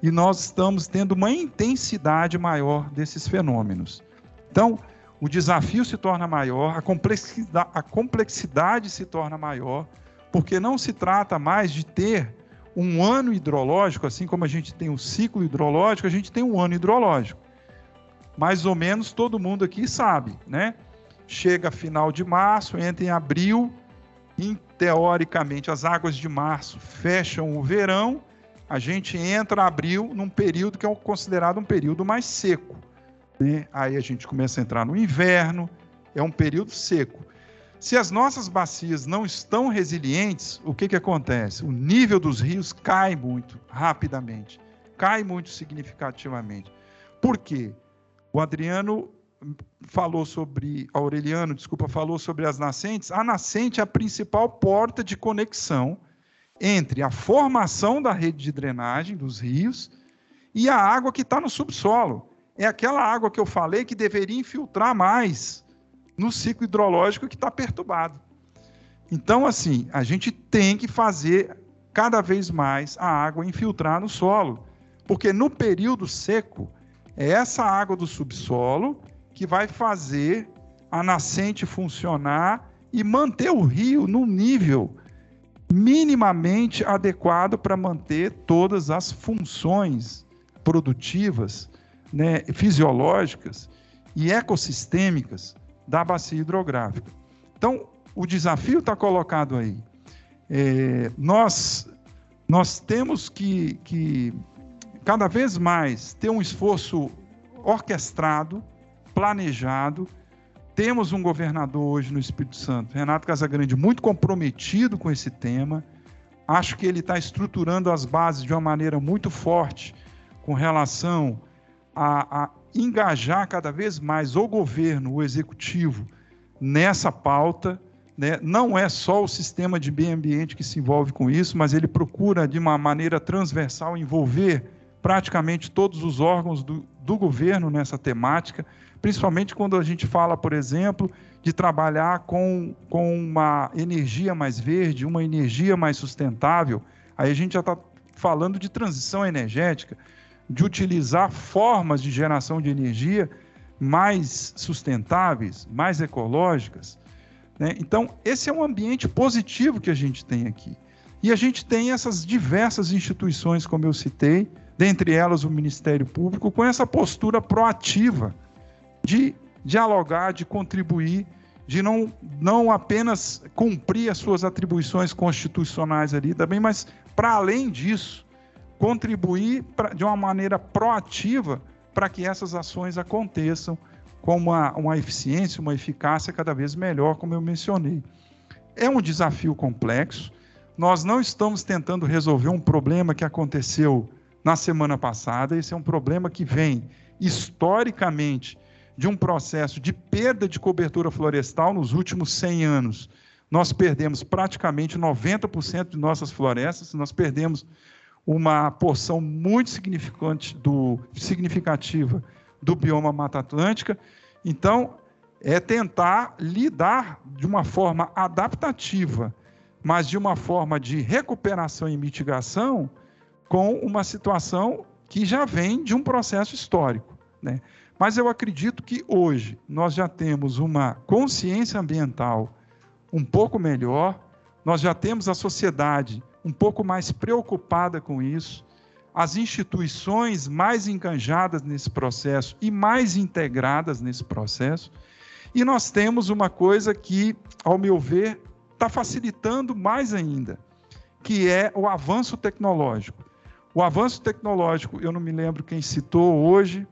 e nós estamos tendo uma intensidade maior desses fenômenos. Então, o desafio se torna maior, a complexidade se torna maior, porque não se trata mais de ter um ano hidrológico, assim como a gente tem um ciclo hidrológico, a gente tem um ano hidrológico. Mais ou menos todo mundo aqui sabe, né? Chega final de março, entra em abril, e, teoricamente, as águas de março fecham o verão, a gente entra em abril num período que é considerado um período mais seco, né? Aí a gente começa a entrar no inverno, é um período seco. Se as nossas bacias não estão resilientes, o que acontece? O nível dos rios cai muito rapidamente, cai muito significativamente. Por quê? O Aureliano falou sobre as nascentes. A nascente é a principal porta de conexão entre a formação da rede de drenagem dos rios e a água que está no subsolo. É aquela água que eu falei que deveria infiltrar mais no ciclo hidrológico que está perturbado. Então, assim, a gente tem que fazer cada vez mais a água infiltrar no solo, porque no período seco, é essa água do subsolo que vai fazer a nascente funcionar e manter o rio num nível minimamente adequado para manter todas as funções produtivas, né, fisiológicas e ecossistêmicas da bacia hidrográfica. Então, o desafio está colocado aí. Nós temos que cada vez mais ter um esforço orquestrado, planejado. Temos um governador hoje no Espírito Santo, Renato Casagrande, muito comprometido com esse tema. Acho que ele está estruturando as bases de uma maneira muito forte com relação a engajar cada vez mais o governo, o executivo, nessa pauta, né? Não é só o sistema de meio ambiente que se envolve com isso, mas ele procura, de uma maneira transversal, envolver praticamente todos os órgãos do governo nessa temática, principalmente quando a gente fala, por exemplo, de trabalhar com uma energia mais verde, uma energia mais sustentável. Aí a gente já está falando de transição energética, de utilizar formas de geração de energia mais sustentáveis, mais ecológicas, né? Então, esse é um ambiente positivo que a gente tem aqui. E a gente tem essas diversas instituições, como eu citei, dentre elas o Ministério Público, com essa postura proativa de dialogar, de contribuir, de não apenas cumprir as suas atribuições constitucionais ali também, mas, para além disso, contribuir de uma maneira proativa para que essas ações aconteçam com uma eficiência, uma eficácia cada vez melhor, como eu mencionei. É um desafio complexo. Nós não estamos tentando resolver um problema que aconteceu na semana passada. Esse é um problema que vem historicamente de um processo de perda de cobertura florestal nos últimos 100 anos. Nós perdemos praticamente 90% de nossas florestas, nós perdemos uma porção muito significativa do bioma Mata Atlântica. Então, é tentar lidar de uma forma adaptativa, mas de uma forma de recuperação e mitigação com uma situação que já vem de um processo histórico, né? Mas eu acredito que hoje nós já temos uma consciência ambiental um pouco melhor, nós já temos a sociedade um pouco mais preocupada com isso, as instituições mais enganjadas nesse processo e mais integradas nesse processo, e nós temos uma coisa que, ao meu ver, está facilitando mais ainda, que é o avanço tecnológico. O avanço tecnológico, eu não me lembro quem citou hoje,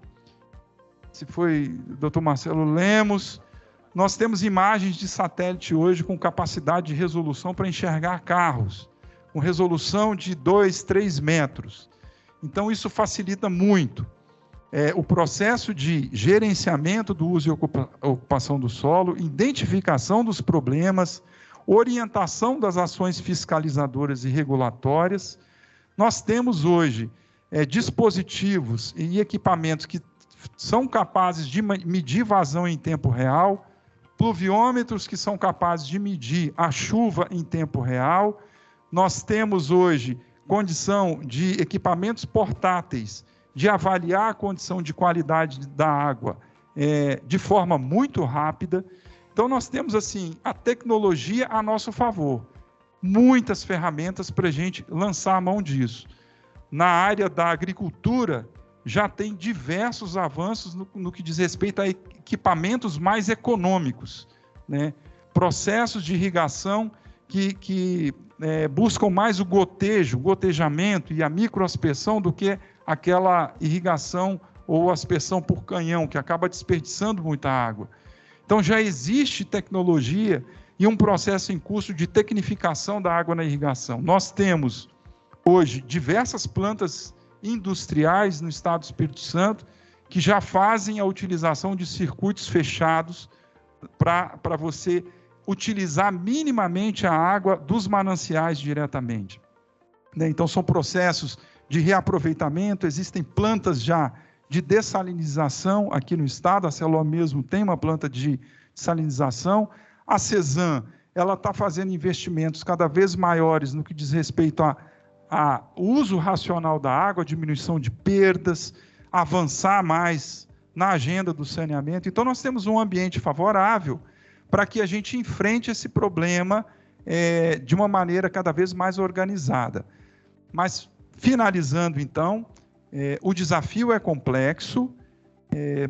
se foi o Dr. Marcelo Lemos, nós temos imagens de satélite hoje com capacidade de resolução para enxergar carros, com resolução de 2, 3 metros. Então, isso facilita muito o processo de gerenciamento do uso e ocupação do solo, identificação dos problemas, orientação das ações fiscalizadoras e regulatórias. Nós temos hoje dispositivos e equipamentos que são capazes de medir vazão em tempo real, pluviômetros que são capazes de medir a chuva em tempo real. Nós temos hoje condição de equipamentos portáteis de avaliar a condição de qualidade da água de forma muito rápida. Então, nós temos assim a tecnologia a nosso favor, muitas ferramentas para a gente lançar a mão disso. Na área da agricultura, já tem diversos avanços no que diz respeito a equipamentos mais econômicos, né? Processos de irrigação que buscam mais o gotejamento e a microaspersão do que aquela irrigação ou aspersão por canhão, que acaba desperdiçando muita água. Então, já existe tecnologia e um processo em curso de tecnificação da água na irrigação. Nós temos, hoje, diversas plantas industriais no estado do Espírito Santo que já fazem a utilização de circuitos fechados para você utilizar minimamente a água dos mananciais diretamente. Então, são processos de reaproveitamento, existem plantas já de dessalinização aqui no estado, a Celó mesmo tem uma planta de salinização. A Cesan, ela está fazendo investimentos cada vez maiores no que diz respeito a uso racional da água, diminuição de perdas, avançar mais na agenda do saneamento. Então, nós temos um ambiente favorável para que a gente enfrente esse problema de uma maneira cada vez mais organizada. Mas, finalizando, então, o desafio é complexo,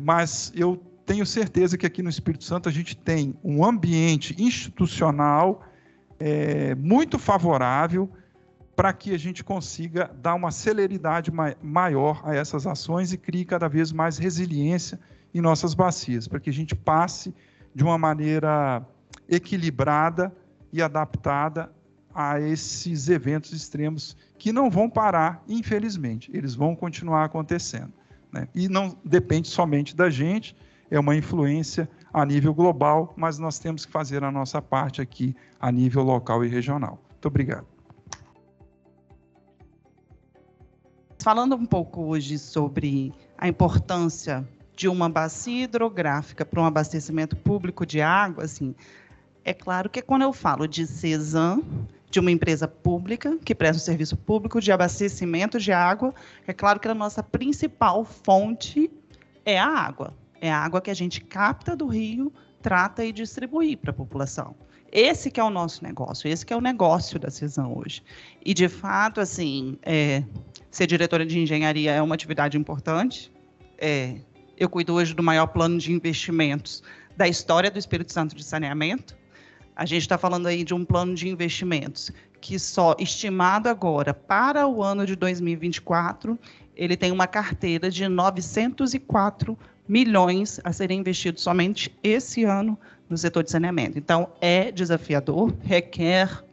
mas eu tenho certeza que aqui no Espírito Santo a gente tem um ambiente institucional muito favorável para que a gente consiga dar uma celeridade maior a essas ações e crie cada vez mais resiliência em nossas bacias, para que a gente passe de uma maneira equilibrada e adaptada a esses eventos extremos que não vão parar, infelizmente, eles vão continuar acontecendo, né? E não depende somente da gente, é uma influência a nível global, mas nós temos que fazer a nossa parte aqui a nível local e regional. Muito obrigado. Falando um pouco hoje sobre a importância de uma bacia hidrográfica para um abastecimento público de água, assim, é claro que quando eu falo de Cesan, de uma empresa pública que presta um serviço público de abastecimento de água, é claro que a nossa principal fonte é a água. É a água que a gente capta do rio, trata e distribui para a população. Esse que é o nosso negócio, esse que é o negócio da Cesan hoje. E, de fato, assim, ser diretora de engenharia é uma atividade importante. Eu cuido hoje do maior plano de investimentos da história do Espírito Santo de saneamento. A gente está falando aí de um plano de investimentos que só estimado agora para o ano de 2024, ele tem uma carteira de 904 milhões a serem investidos somente esse ano no setor de saneamento. Então, é desafiador, requer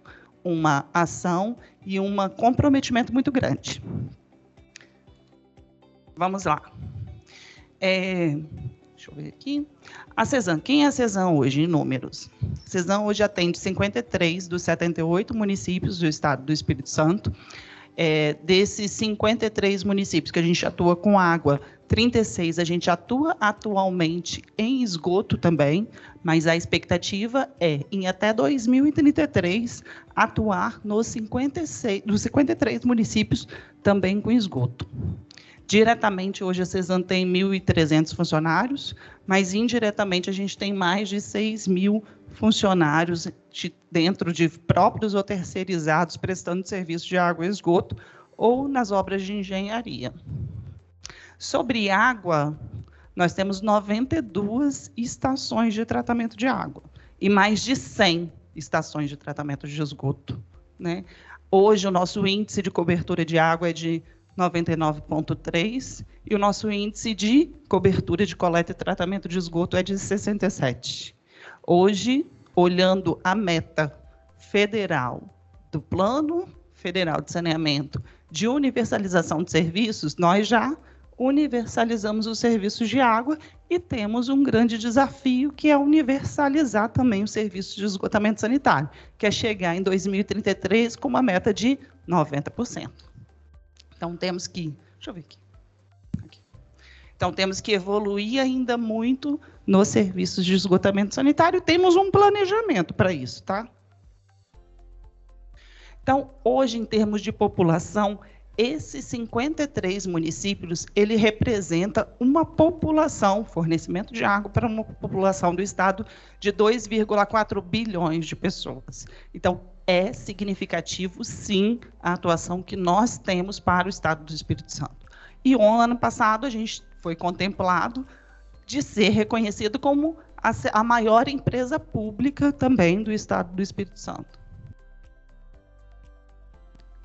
uma ação e um comprometimento muito grande. Vamos lá. Deixa eu ver aqui. A Cesan, quem é a Cesan hoje, em números? A Cesan hoje atende 53 dos 78 municípios do estado do Espírito Santo. Desses 53 municípios que a gente atua com água, 36 a gente atua atualmente em esgoto também, mas a expectativa é, em até 2033, atuar nos 53 municípios também com esgoto. Diretamente, hoje, a Cesan tem 1.300 funcionários, mas, indiretamente, a gente tem mais de 6.000 funcionários dentro de próprios ou terceirizados, prestando serviço de água e esgoto, ou nas obras de engenharia. Sobre água, nós temos 92 estações de tratamento de água e mais de 100 estações de tratamento de esgoto, né? Hoje, o nosso índice de cobertura de água é de 99,3%, e o nosso índice de cobertura de coleta e tratamento de esgoto é de 67%. Hoje, olhando a meta federal do Plano Federal de Saneamento de universalização de serviços, nós já universalizamos os serviços de água e temos um grande desafio, que é universalizar também os serviços de esgotamento sanitário, que é chegar em 2033 com uma meta de 90%. Então, temos que... Deixa eu ver aqui. Então, temos que evoluir ainda muito nos serviços de esgotamento sanitário. Temos um planejamento para isso, tá? Então, hoje, em termos de população, esses 53 municípios, ele representa uma população, fornecimento de água para uma população do estado de 2,4 bilhões de pessoas. Então, é significativo, sim, a atuação que nós temos para o estado do Espírito Santo. E o ano passado, a gente foi contemplado de ser reconhecido como a maior empresa pública também do estado do Espírito Santo.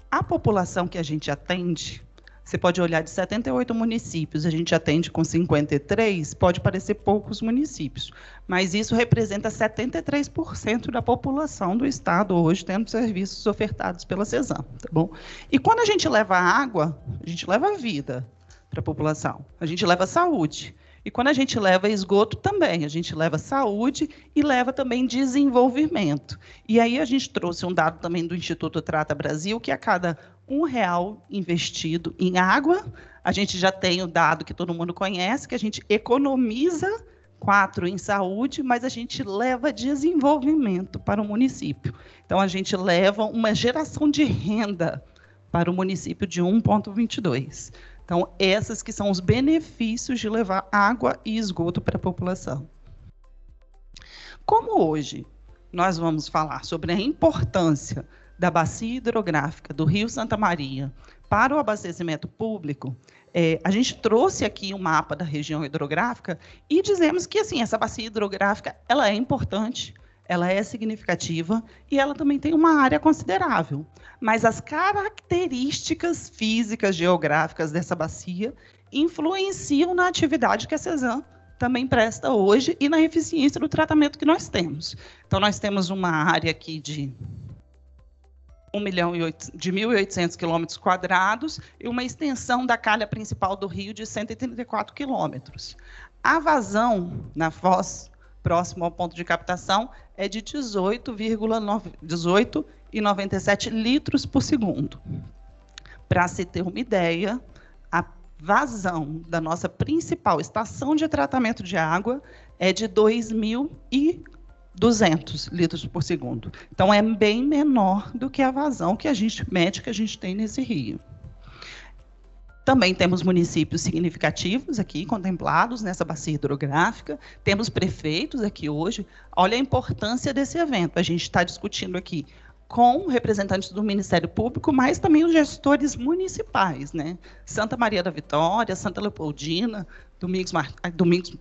A população que a gente atende, você pode olhar de 78 municípios, a gente atende com 53, pode parecer poucos municípios, mas isso representa 73% da população do estado hoje tendo serviços ofertados pela CESAM, tá bom? E quando a gente leva água, a gente leva vida para a população, a gente leva saúde. E quando a gente leva esgoto também, a gente leva saúde e leva também desenvolvimento. E aí a gente trouxe um dado também do Instituto Trata Brasil, que a cada R$1 investido em água, a gente já tem o dado que todo mundo conhece, que a gente economiza 4 em saúde, mas a gente leva desenvolvimento para o município. Então, a gente leva uma geração de renda para o município de 1,22. Então, esses que são os benefícios de levar água e esgoto para a população. Como hoje nós vamos falar sobre a importância da bacia hidrográfica do Rio Santa Maria para o abastecimento público, a gente trouxe aqui um mapa da região hidrográfica e dizemos que assim, essa bacia hidrográfica ela é importante, ela é significativa e ela também tem uma área considerável. Mas as características físicas, geográficas dessa bacia influenciam na atividade que a CESAM também presta hoje e na eficiência do tratamento que nós temos. Então, nós temos uma área aqui de 1.800 quilômetros quadrados e uma extensão da calha principal do rio de 134 quilômetros. A vazão na foz, próximo ao ponto de captação, é de 18,97 litros por segundo. Para se ter uma ideia, a vazão da nossa principal estação de tratamento de água é de 2.200 litros por segundo. Então, é bem menor do que a vazão que a gente mede, que a gente tem nesse rio. Também temos municípios significativos aqui, contemplados nessa bacia hidrográfica. Temos prefeitos aqui hoje. Olha a importância desse evento. A gente está discutindo aqui com representantes do Ministério Público, mas também os gestores municipais, né? Santa Maria da Vitória, Santa Leopoldina,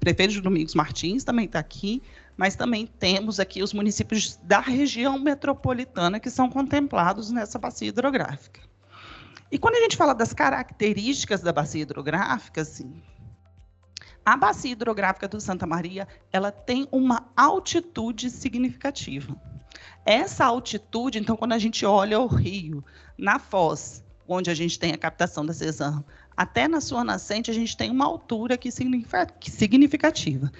prefeito de Domingos Martins também está aqui, mas também temos aqui os municípios da região metropolitana que são contemplados nessa bacia hidrográfica. E quando a gente fala das características da bacia hidrográfica, assim, a bacia hidrográfica do Santa Maria, ela tem uma altitude significativa. Essa altitude, então, quando a gente olha o rio, na foz, onde a gente tem a captação da CESAM, até na sua nascente, a gente tem uma altura que significativa.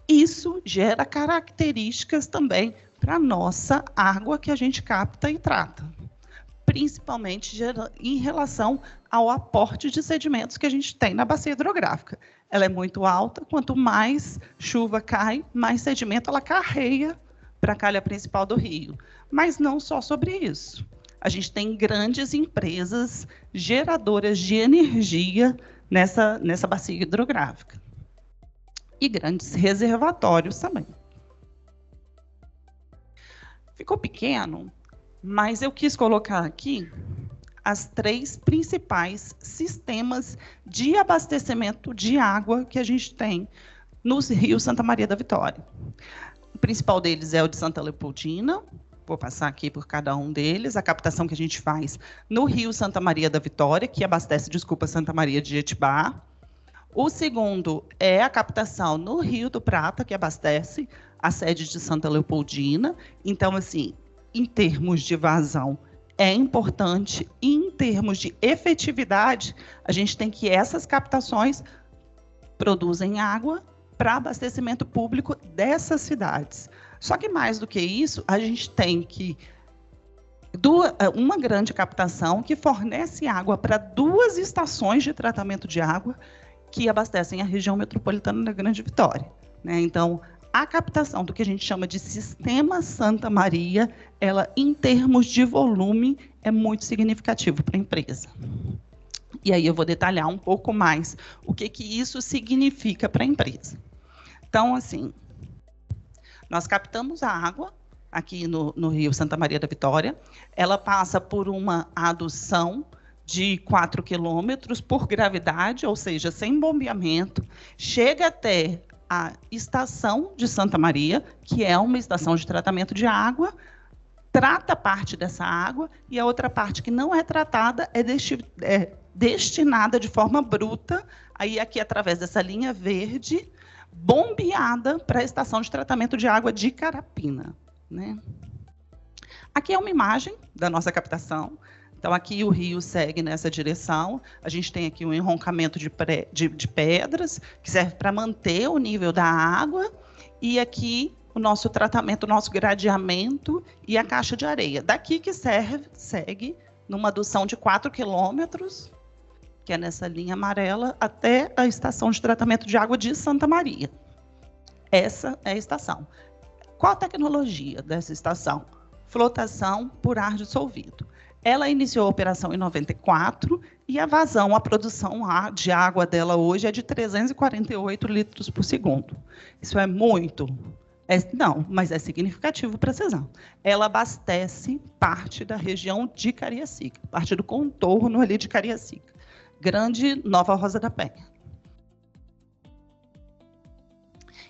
Isso gera características também para a nossa água que a gente capta e trata, principalmente em relação ao aporte de sedimentos que a gente tem na bacia hidrográfica. Ela é muito alta, quanto mais chuva cai, mais sedimento ela carrega para a calha principal do rio. Mas não só sobre isso. A gente tem grandes empresas geradoras de energia nessa bacia hidrográfica. E grandes reservatórios também. Ficou pequeno, mas eu quis colocar aqui as 3 principais sistemas de abastecimento de água que a gente tem nos rios Santa Maria da Vitória. O principal deles é o de Santa Leopoldina, vou passar aqui por cada um deles, a captação que a gente faz no rio Santa Maria da Vitória, que abastece, Santa Maria de Jetibá. O segundo é a captação no Rio do Prata, que abastece a sede de Santa Leopoldina. Então, assim, em termos de vazão, é importante, em termos de efetividade, a gente tem que essas captações produzem água para abastecimento público dessas cidades. Só que mais do que isso, a gente tem que uma grande captação que fornece água para 2 estações de tratamento de água que abastecem a região metropolitana da Grande Vitória, né? Então, a captação do que a gente chama de Sistema Santa Maria, ela, em termos de volume, é muito significativo para a empresa. E aí eu vou detalhar um pouco mais o que isso significa para a empresa. Então, assim, nós captamos a água aqui no Rio Santa Maria da Vitória, ela passa por uma adução de 4 quilômetros por gravidade, ou seja, sem bombeamento, chega até a estação de Santa Maria, que é uma estação de tratamento de água, trata parte dessa água, e a outra parte que não é tratada é destinada de forma bruta, aí aqui através dessa linha verde, bombeada para a estação de tratamento de água de Carapina, né? Aqui é uma imagem da nossa captação. Então, aqui o rio segue nessa direção. A gente tem aqui um enroncamento de pedras, que serve para manter o nível da água. E aqui o nosso tratamento, o nosso gradeamento e a caixa de areia. Daqui que segue numa adução de 4 quilômetros, que é nessa linha amarela, até a estação de tratamento de água de Santa Maria. Essa é a estação. Qual a tecnologia dessa estação? Flotação por ar dissolvido. Ela iniciou a operação em 94 e a vazão, a produção de água dela hoje é de 348 litros por segundo. Isso é muito? Não, mas é significativo para a CESAM. Ela abastece parte da região de Cariacica, parte do contorno ali de Cariacica. Grande Nova Rosa da Penha.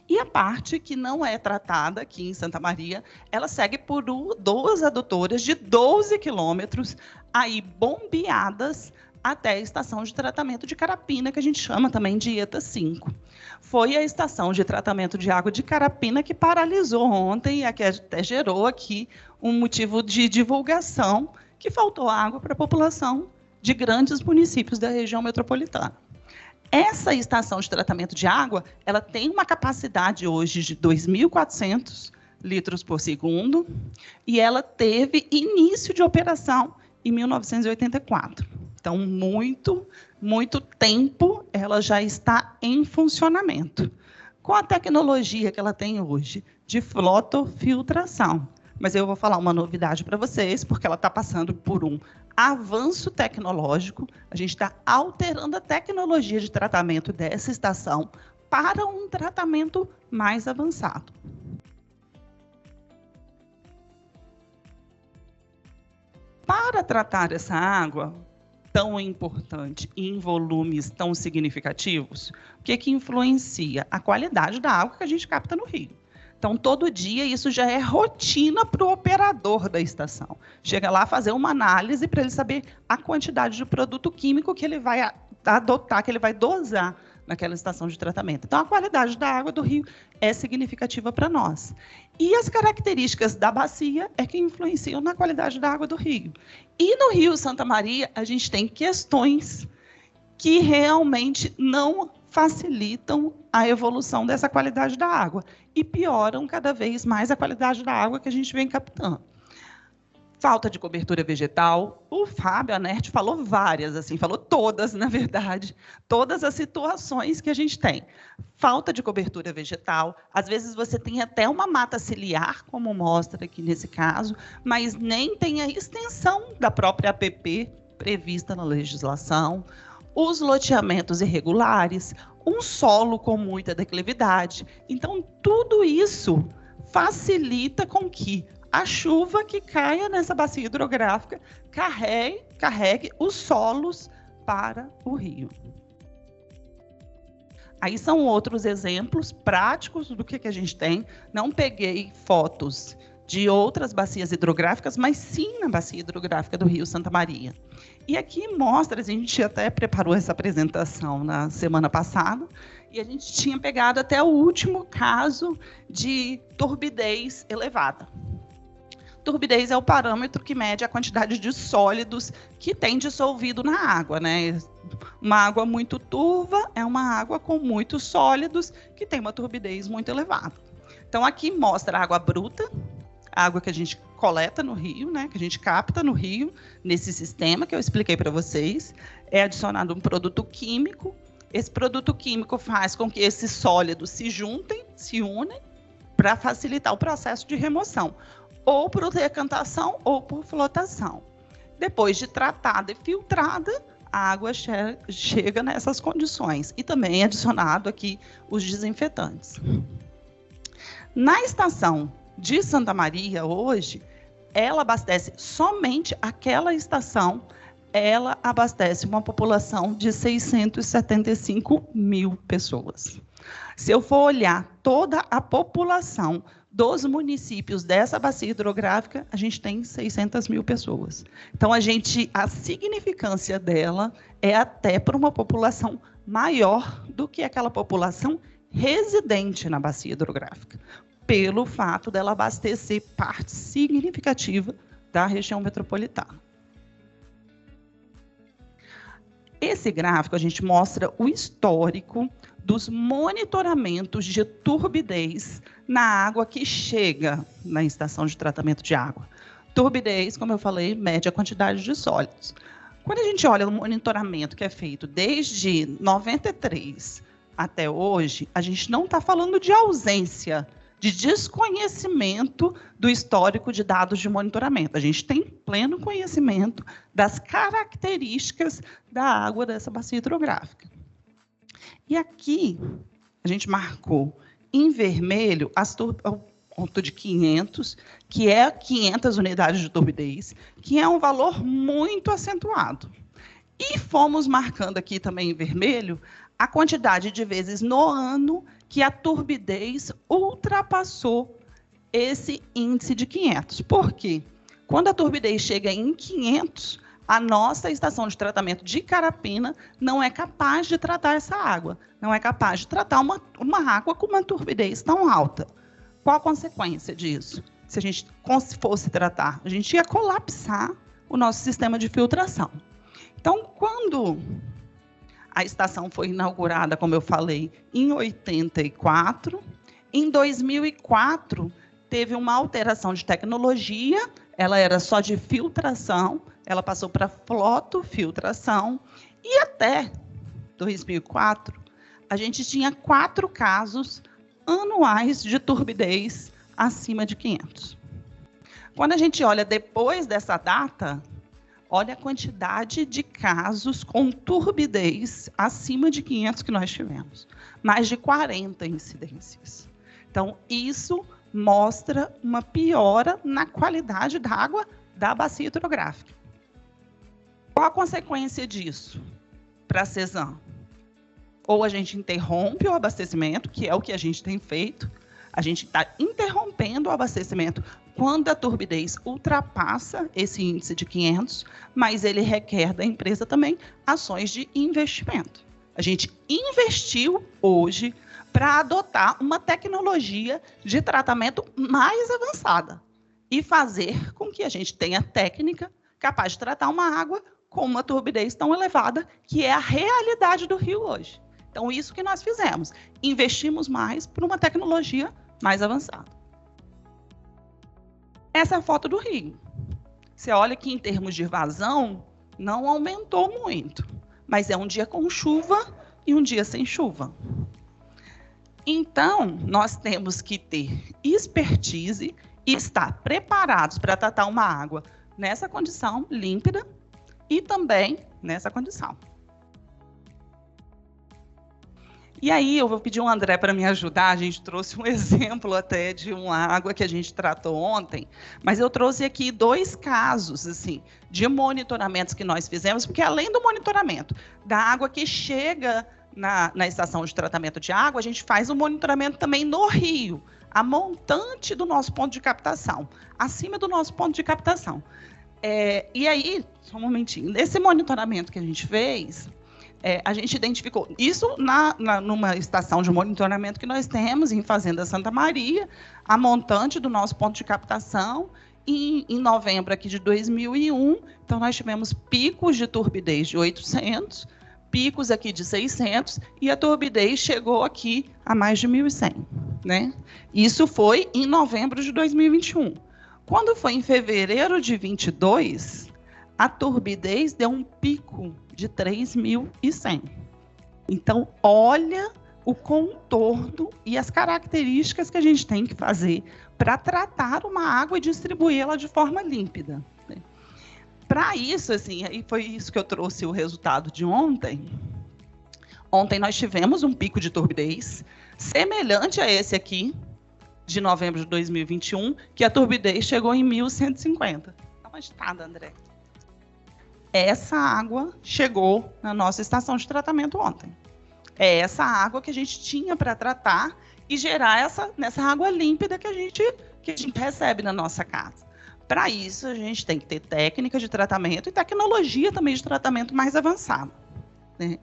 E a parte que não é tratada aqui em Santa Maria, ela segue por 2 adutoras de 12 quilômetros, aí bombeadas até a estação de tratamento de Carapina, que a gente chama também de ETA 5. Foi a estação de tratamento de água de Carapina que paralisou ontem, e que até gerou aqui um motivo de divulgação, que faltou água para a população de grandes municípios da região metropolitana. Essa estação de tratamento de água, ela tem uma capacidade hoje de 2.400 litros por segundo, e ela teve início de operação em 1984. Então, muito tempo ela já está em funcionamento. Com a tecnologia que ela tem hoje de flotofiltração. Mas eu vou falar uma novidade para vocês, porque ela está passando por um avanço tecnológico. A gente está alterando a tecnologia de tratamento dessa estação para um tratamento mais avançado. Para tratar essa água tão importante e em volumes tão significativos, o que influencia? A qualidade da água que a gente capta no rio. Então, todo dia, isso já é rotina para o operador da estação. Chega lá fazer uma análise para ele saber a quantidade de produto químico que ele vai adotar, que ele vai dosar naquela estação de tratamento. Então, a qualidade da água do rio é significativa para nós. E as características da bacia é que influenciam na qualidade da água do rio. E no Rio Santa Maria, a gente tem questões que realmente não facilitam a evolução dessa qualidade da água e pioram cada vez mais a qualidade da água que a gente vem captando. Falta de cobertura vegetal. O Fábio Anert falou várias, assim, falou todas, na verdade, todas as situações que a gente tem. Falta de cobertura vegetal. Às vezes você tem até uma mata ciliar, como mostra aqui nesse caso, mas nem tem a extensão da própria APP prevista na legislação. Os loteamentos irregulares, um solo com muita declividade. Então, tudo isso facilita com que a chuva que caia nessa bacia hidrográfica carregue os solos para o rio. Aí são outros exemplos práticos do que a gente tem. Não peguei fotos de outras bacias hidrográficas, mas sim na bacia hidrográfica do Rio Santa Maria. E aqui mostra, a gente até preparou essa apresentação na semana passada, e a gente tinha pegado até o último caso de turbidez elevada. Turbidez é o parâmetro que mede a quantidade de sólidos que tem dissolvido na água, né? Uma água muito turva é uma água com muitos sólidos que tem uma turbidez muito elevada. Então, aqui mostra a água bruta, a água que a gente coleta no rio, né? Que a gente capta no rio, nesse sistema que eu expliquei para vocês. É adicionado um produto químico. Esse produto químico faz com que esses sólidos se juntem, se unem, para facilitar o processo de remoção, ou por decantação ou por flotação. Depois de tratada e filtrada, a água chega nessas condições. E também é adicionado aqui os desinfetantes. Na estação de Santa Maria, hoje, ela abastece somente aquela estação, ela abastece uma população de 675 mil pessoas. Se eu for olhar toda a população dos municípios dessa bacia hidrográfica, a gente tem 600 mil pessoas. Então, a significância dela é até para uma população maior do que aquela população residente na bacia hidrográfica, pelo fato dela abastecer parte significativa da região metropolitana. Esse gráfico, a gente mostra o histórico dos monitoramentos de turbidez na água que chega na estação de tratamento de água. Turbidez, como eu falei, mede a quantidade de sólidos. Quando a gente olha o monitoramento que é feito desde 93 até hoje, a gente não está falando de ausência, de desconhecimento do histórico de dados de monitoramento. A gente tem pleno conhecimento das características da água dessa bacia hidrográfica. E aqui, a gente marcou em vermelho o ponto de 500, que é 500 unidades de turbidez, que é um valor muito acentuado. E fomos marcando aqui também em vermelho a quantidade de vezes no ano que a turbidez ultrapassou esse índice de 500. Por quê? Quando a turbidez chega em 500, a nossa estação de tratamento de Carapina não é capaz de tratar essa água, não é capaz de tratar uma água com uma turbidez tão alta. Qual a consequência disso? Se a gente fosse tratar, a gente ia colapsar o nosso sistema de filtração. Então, quando a estação foi inaugurada, como eu falei, em 84, em 2004, teve uma alteração de tecnologia, ela era só de filtração, ela passou para flotofiltração, e até 2004, a gente tinha 4 casos anuais de turbidez acima de 500. Quando a gente olha depois dessa data, olha a quantidade de casos com turbidez acima de 500 que nós tivemos. Mais de 40 incidências. Então, isso mostra uma piora na qualidade da água da bacia hidrográfica. Qual a consequência disso para a CESAM? Ou a gente interrompe o abastecimento, que é o que a gente tem feito, a gente está interrompendo o abastecimento quando a turbidez ultrapassa esse índice de 500, mas ele requer da empresa também ações de investimento. A gente investiu hoje para adotar uma tecnologia de tratamento mais avançada e fazer com que a gente tenha técnica capaz de tratar uma água com uma turbidez tão elevada, que é a realidade do rio hoje. Então, isso que nós fizemos. Investimos mais por uma tecnologia mais avançada. Essa é a foto do rio. Você olha que, em termos de vazão, não aumentou muito. Mas é um dia com chuva e um dia sem chuva. Então, nós temos que ter expertise e estar preparados para tratar uma água nessa condição límpida e também nessa condição. E aí, eu vou pedir o André para me ajudar. A gente trouxe um exemplo até de uma água que a gente tratou ontem, mas eu trouxe aqui 2 casos assim, de monitoramentos que nós fizemos, porque além do monitoramento da água que chega na estação de tratamento de água, a gente faz um monitoramento também no rio, a montante do nosso ponto de captação, acima do nosso ponto de captação. E aí, só um momentinho, nesse monitoramento que a gente fez, a gente identificou isso numa estação de monitoramento que nós temos em Fazenda Santa Maria, a montante do nosso ponto de captação em novembro aqui de 2001, então nós tivemos picos de turbidez de 800, picos aqui de 600, e a turbidez chegou aqui a mais de 1.100, né? Isso foi em novembro de 2021. Quando foi em fevereiro de 22, a turbidez deu um pico de 3.100. Então, olha o contorno e as características que a gente tem que fazer para tratar uma água e distribuí-la de forma límpida, né? Para isso, assim, aí foi isso que eu trouxe o resultado de ontem. Ontem nós tivemos um pico de turbidez semelhante a esse aqui, de novembro de 2021, que a turbidez chegou em 1.150. Dá uma estada, André. Essa água chegou na nossa estação de tratamento ontem. É essa água que a gente tinha para tratar e gerar nessa água límpida que a gente recebe na nossa casa. Para isso, a gente tem que ter técnica de tratamento e tecnologia também de tratamento mais avançada, né?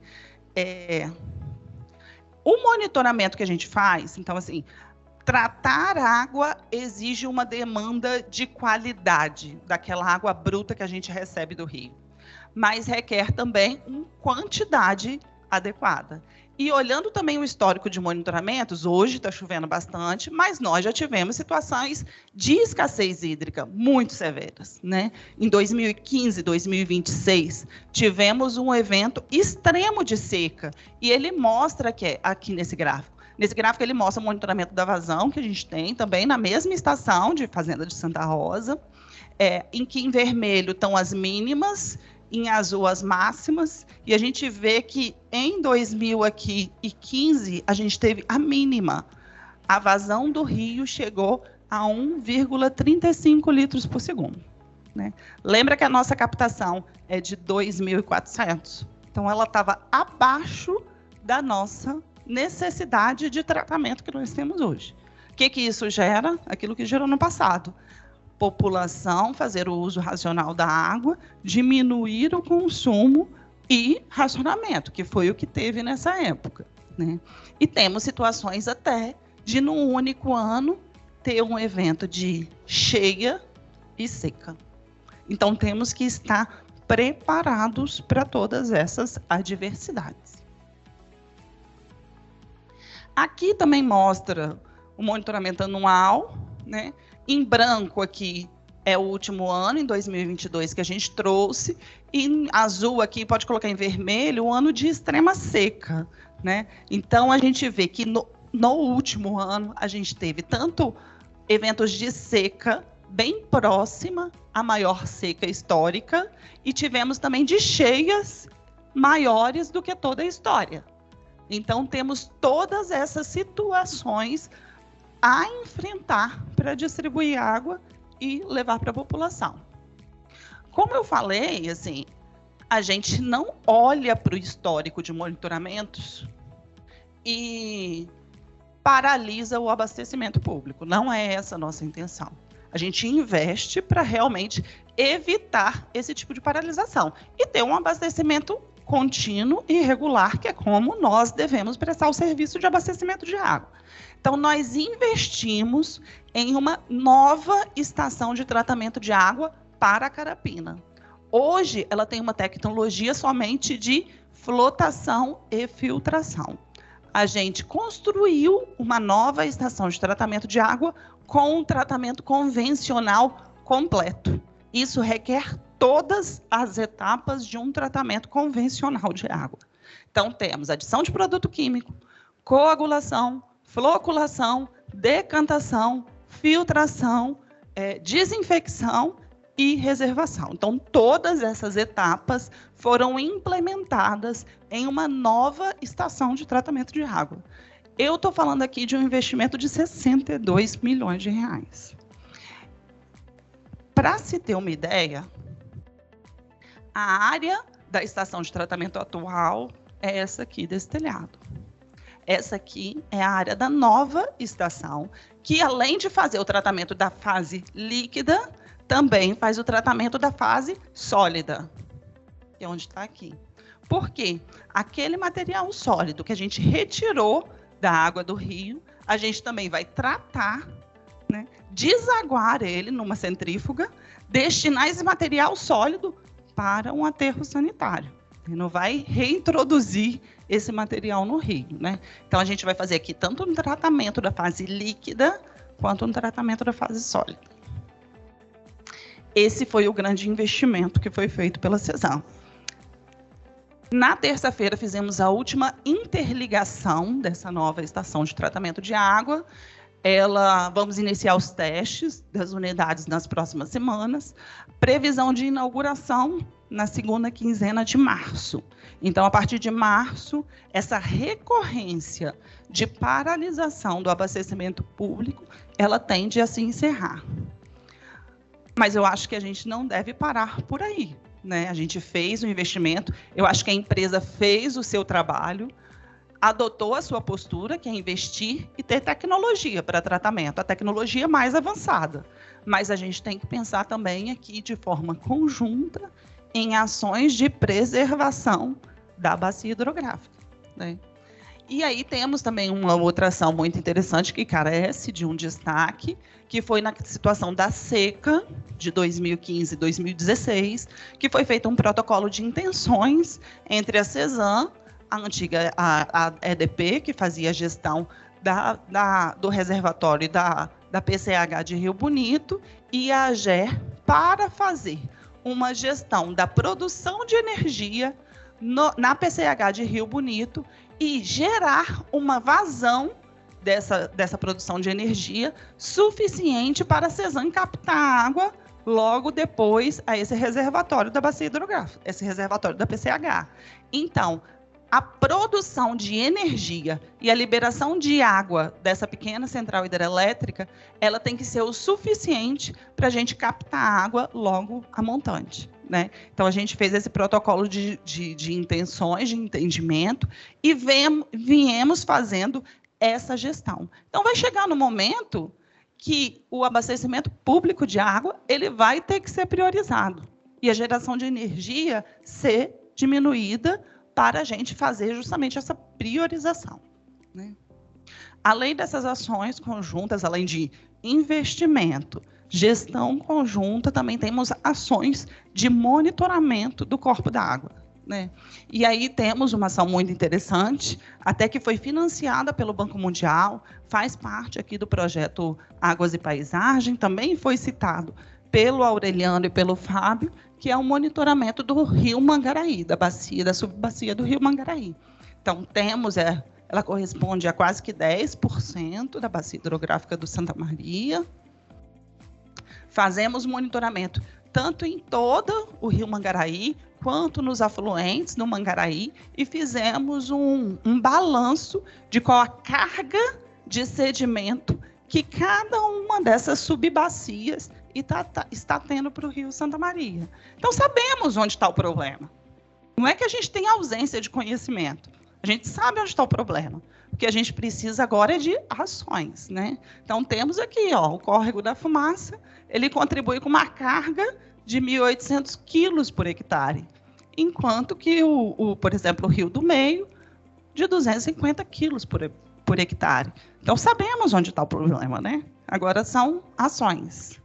O monitoramento que a gente faz, então, assim, tratar água exige uma demanda de qualidade daquela água bruta que a gente recebe do rio, mas requer também uma quantidade adequada. E olhando também o histórico de monitoramentos, hoje está chovendo bastante, mas nós já tivemos situações de escassez hídrica muito severas, né? Em 2015, 2026, tivemos um evento extremo de seca, e ele mostra que aqui nesse gráfico. Nesse gráfico ele mostra o monitoramento da vazão que a gente tem também na mesma estação de Fazenda de Santa Rosa, em que em vermelho estão as mínimas, em azul as máximas, e a gente vê que em 2015 a gente teve a mínima. A vazão do rio chegou a 1,35 litros por segundo, né? Lembra que a nossa captação é de 2.400? Então ela estava abaixo da nossa necessidade de tratamento que nós temos hoje. O que isso gera? Aquilo que gerou no passado. População fazer o uso racional da água, diminuir o consumo e racionamento, que foi o que teve nessa época, né? E temos situações até de, num único ano, ter um evento de cheia e seca. Então, temos que estar preparados para todas essas adversidades. Aqui também mostra o monitoramento anual, né? Em branco aqui é o último ano, em 2022, que a gente trouxe. E em azul aqui, pode colocar em vermelho, o ano de extrema seca, né? Então, a gente vê que no último ano, a gente teve tanto eventos de seca bem próxima à maior seca histórica, e tivemos também de cheias maiores do que toda a história. Então, temos todas essas situações a enfrentar para distribuir água e levar para a população. Como eu falei, assim, a gente não olha para o histórico de monitoramentos e paralisa o abastecimento público. Não é essa a nossa intenção. A gente investe para realmente evitar esse tipo de paralisação e ter um abastecimento contínuo e regular, que é como nós devemos prestar o serviço de abastecimento de água. Então, nós investimos em uma nova estação de tratamento de água para a Carapina. Hoje, ela tem uma tecnologia somente de flotação e filtração. A gente construiu uma nova estação de tratamento de água com um tratamento convencional completo. Isso requer todas as etapas de um tratamento convencional de água. Então, temos adição de produto químico, coagulação, floculação, decantação, filtração, desinfecção e reservação. Então, todas essas etapas foram implementadas em uma nova estação de tratamento de água. Eu estou falando aqui de um investimento de 62 milhões de reais. Para se ter uma ideia, a área da estação de tratamento atual é essa aqui desse telhado. Essa aqui é a área da nova estação, que além de fazer o tratamento da fase líquida, também faz o tratamento da fase sólida, que é onde está aqui. Por quê? Aquele material sólido que a gente retirou da água do rio, a gente também vai tratar né, desaguar ele numa centrífuga, destinar esse material sólido para um aterro sanitário. E não vai reintroduzir esse material no rio, né? Então, a gente vai fazer aqui tanto um tratamento da fase líquida, quanto um tratamento da fase sólida. Esse foi o grande investimento que foi feito pela Cesan. Na terça-feira, fizemos a última interligação dessa nova estação de tratamento de água. Vamos iniciar os testes das unidades nas próximas semanas. Previsão de inauguração na segunda quinzena de março. Então, a partir de março, essa recorrência de paralisação do abastecimento público, ela tende a se encerrar. Mas eu acho que a gente não deve parar por aí, né? A gente fez o investimento, eu acho que a empresa fez o seu trabalho, adotou a sua postura, que é investir e ter tecnologia para tratamento, a tecnologia mais avançada. Mas a gente tem que pensar também aqui de forma conjunta em ações de preservação da bacia hidrográfica, né? E aí temos também uma outra ação muito interessante que carece de um destaque, que foi na situação da seca de 2015 e 2016, que foi feito um protocolo de intenções entre a Cesan, a antiga a EDP, que fazia a gestão do reservatório da PCH de Rio Bonito, e a AGER, para fazer uma gestão da produção de energia na PCH de Rio Bonito e gerar uma vazão dessa produção de energia suficiente para a Cesan captar água logo depois a esse reservatório da bacia hidrográfica, esse reservatório da PCH. Então, a produção de energia e a liberação de água dessa pequena central hidrelétrica, ela tem que ser o suficiente para a gente captar água logo a montante, né? Então, a gente fez esse protocolo de intenções, de entendimento, e viemos fazendo essa gestão. Então, vai chegar no momento que o abastecimento público de água ele vai ter que ser priorizado e a geração de energia ser diminuída para a gente fazer justamente essa priorização, né? Além dessas ações conjuntas, além de investimento, gestão conjunta, também temos ações de monitoramento do corpo da água, né? E aí temos uma ação muito interessante, até que foi financiada pelo Banco Mundial, faz parte aqui do projeto Águas e Paisagem, também foi citado pelo Aureliano e pelo Fábio, que é o monitoramento do Rio Mangaraí, da subbacia do Rio Mangaraí. Então, ela corresponde a quase que 10% da bacia hidrográfica do Santa Maria. Fazemos monitoramento tanto em todo o Rio Mangaraí, quanto nos afluentes no Mangaraí, e fizemos um balanço de qual a carga de sedimento que cada uma dessas subbacias está tendo para o Rio Santa Maria. Então, sabemos onde está o problema. Não é que a gente tem ausência de conhecimento. A gente sabe onde está o problema. O que a gente precisa agora é de ações, né? Então, temos aqui o córrego da Fumaça, ele contribui com uma carga de 1.800 quilos por hectare, enquanto que, por exemplo, o Rio do Meio, de 250 quilos por hectare. Então, sabemos onde está o problema, né? Agora são ações.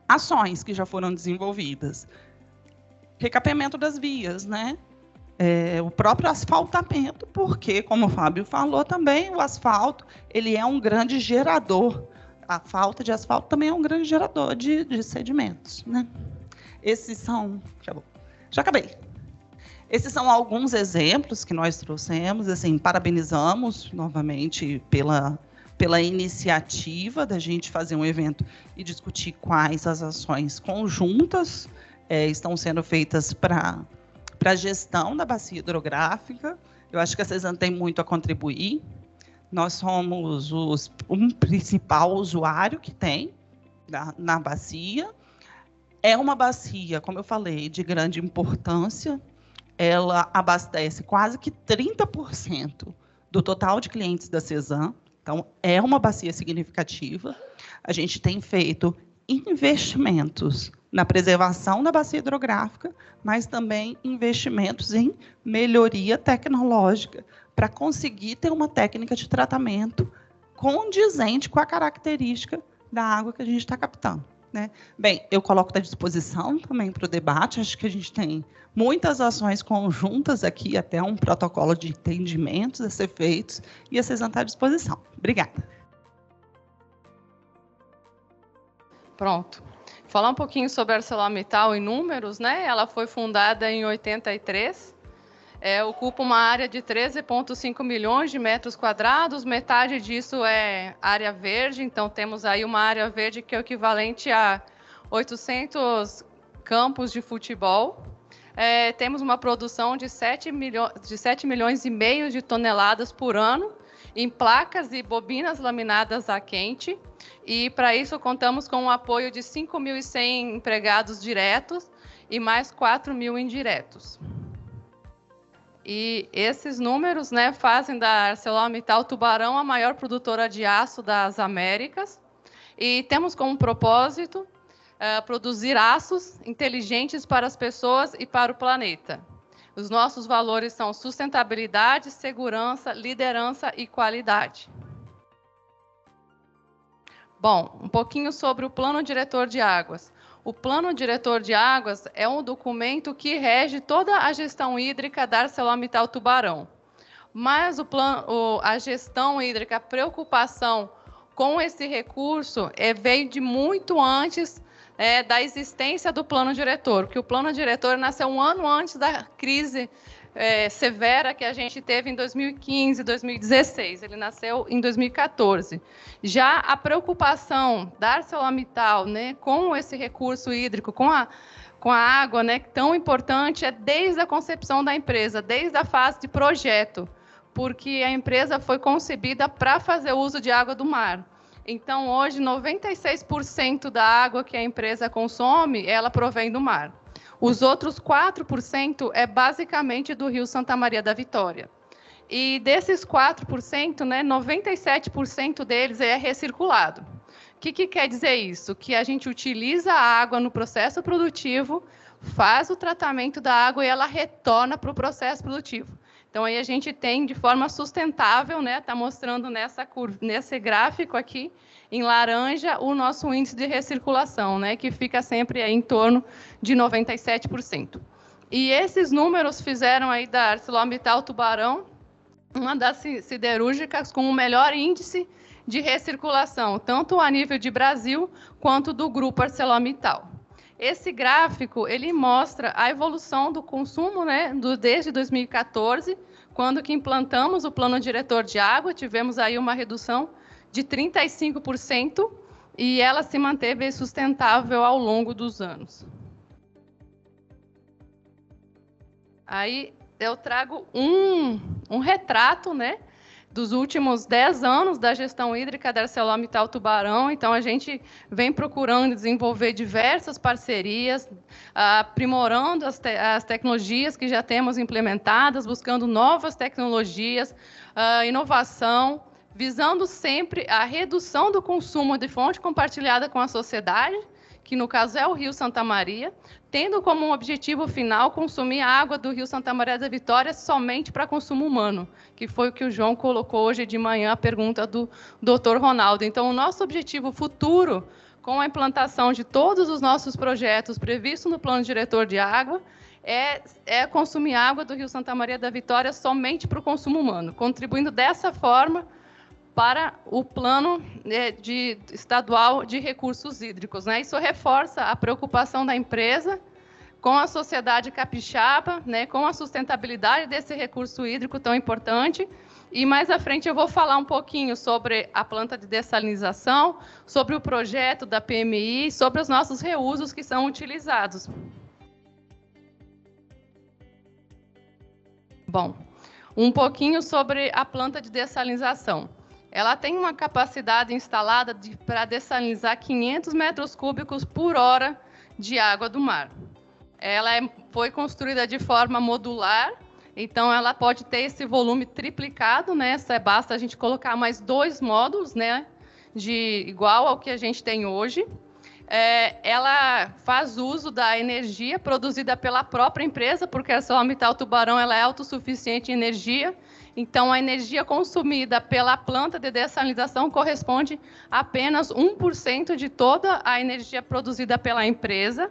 Ações que já foram desenvolvidas. Recapeamento das vias, né? O próprio asfaltamento, porque, como o Fábio falou também, o asfalto ele é um grande gerador. A falta de asfalto também é um grande gerador de sedimentos, né? Esses são... Já acabei. Esses são alguns exemplos que nós trouxemos. Assim, parabenizamos novamente pela iniciativa da gente fazer um evento e discutir quais as ações conjuntas estão sendo feitas para a gestão da bacia hidrográfica. Eu acho que a Cesan tem muito a contribuir. Nós somos o principal usuário que tem na bacia. É uma bacia, como eu falei, de grande importância. Ela abastece quase que 30% do total de clientes da Cesan. Então, é uma bacia significativa. A gente tem feito investimentos na preservação da bacia hidrográfica, mas também investimentos em melhoria tecnológica para conseguir ter uma técnica de tratamento condizente com a característica da água que a gente está captando, né? Bem, eu coloco à disposição também para o debate, acho que a gente tem muitas ações conjuntas aqui, até um protocolo de entendimentos a ser feitos, e a CESAM está à disposição. Obrigada. Pronto. Falar um pouquinho sobre a ArcelorMittal em números, né? Ela foi fundada em 83, ocupa uma área de 13,5 milhões de metros quadrados, metade disso é área verde, então temos aí uma área verde que é o equivalente a 800 campos de futebol. Temos uma produção de 7 milhões e meio de toneladas por ano em placas e bobinas laminadas a quente, e para isso contamos com o apoio de 5.100 empregados diretos e mais 4.000 indiretos. E esses números, né, fazem da ArcelorMittal Tubarão a maior produtora de aço das Américas, e temos como propósito produzir aços inteligentes para as pessoas e para o planeta. Os nossos valores são sustentabilidade, segurança, liderança e qualidade. Bom, um pouquinho sobre o Plano Diretor de Águas. O Plano Diretor de Águas é um documento que rege toda a gestão hídrica da ArcelorMittal Tubarão. Mas a gestão hídrica, a preocupação com esse recurso veio de muito antes da existência do Plano Diretor, porque o Plano Diretor nasceu um ano antes da crise severa que a gente teve em 2015, 2016. Ele nasceu em 2014. Já a preocupação da ArcelorMittal, né, com esse recurso hídrico, com a água, né, tão importante, desde a concepção da empresa, desde a fase de projeto, porque a empresa foi concebida para fazer uso de água do mar. Então, hoje, 96% da água que a empresa consome, ela provém do mar. Os outros 4% é basicamente do Rio Santa Maria da Vitória. E desses 4%, né, 97% deles é recirculado. O que quer dizer isso? Que a gente utiliza a água no processo produtivo, faz o tratamento da água e ela retorna para o processo produtivo. Então, aí a gente tem, de forma sustentável, né, está mostrando nesse gráfico aqui, em laranja, o nosso índice de recirculação, né, que fica sempre aí em torno de 97%. E esses números fizeram aí da ArcelorMittal Tubarão uma das siderúrgicas com o melhor índice de recirculação, tanto a nível de Brasil quanto do grupo ArcelorMittal. Esse gráfico, ele mostra a evolução do consumo, né, desde 2014, quando que implantamos o Plano Diretor de Água, tivemos aí uma redução de 35%, e ela se manteve sustentável ao longo dos anos. Aí eu trago um retrato, né, dos últimos 10 anos da gestão hídrica da ArcelorMittal Tubarão. Então, a gente vem procurando desenvolver diversas parcerias, aprimorando as tecnologias que já temos implementadas, buscando novas tecnologias, inovação, visando sempre a redução do consumo de fonte compartilhada com a sociedade, que no caso é o Rio Santa Maria, tendo como objetivo final consumir a água do Rio Santa Maria da Vitória somente para consumo humano, que foi o que o João colocou hoje de manhã, a pergunta do Dr. Ronaldo. Então, o nosso objetivo futuro, com a implantação de todos os nossos projetos previstos no Plano Diretor de Água, é consumir água do Rio Santa Maria da Vitória somente para o consumo humano, contribuindo dessa forma para o plano estadual de recursos hídricos, né? Isso reforça a preocupação da empresa com a sociedade capixaba, né, com a sustentabilidade desse recurso hídrico tão importante. E mais à frente eu vou falar um pouquinho sobre a planta de dessalinização, sobre o projeto da PMI, sobre os nossos reusos que são utilizados. Bom, um pouquinho sobre a planta de dessalinização. Ela tem uma capacidade instalada para dessalinizar 500 metros cúbicos por hora de água do mar. Ela foi construída de forma modular, então ela pode ter esse volume triplicado, né? Basta a gente colocar mais 2 módulos, né, igual ao que a gente tem hoje. ela faz uso da energia produzida pela própria empresa, porque a ArcelorMittal Tubarão ela é autossuficiente em energia. Então, a energia consumida pela planta de dessalinização corresponde a apenas 1% de toda a energia produzida pela empresa.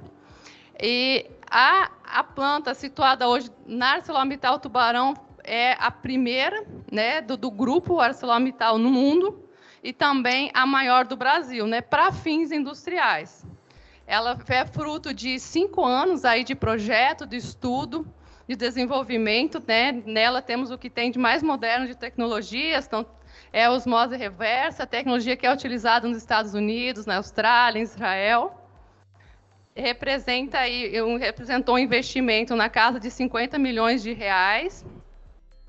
E a planta situada hoje na ArcelorMittal Tubarão é a primeira, né, do grupo ArcelorMittal no mundo e também a maior do Brasil, né, para fins industriais. Ela é fruto de 5 anos aí de projeto, de estudo, de desenvolvimento, né? Nela temos o que tem de mais moderno de tecnologias, então, é a osmose reversa, a tecnologia que é utilizada nos Estados Unidos, na Austrália, em Israel. Representou um investimento na casa de 50 milhões de reais.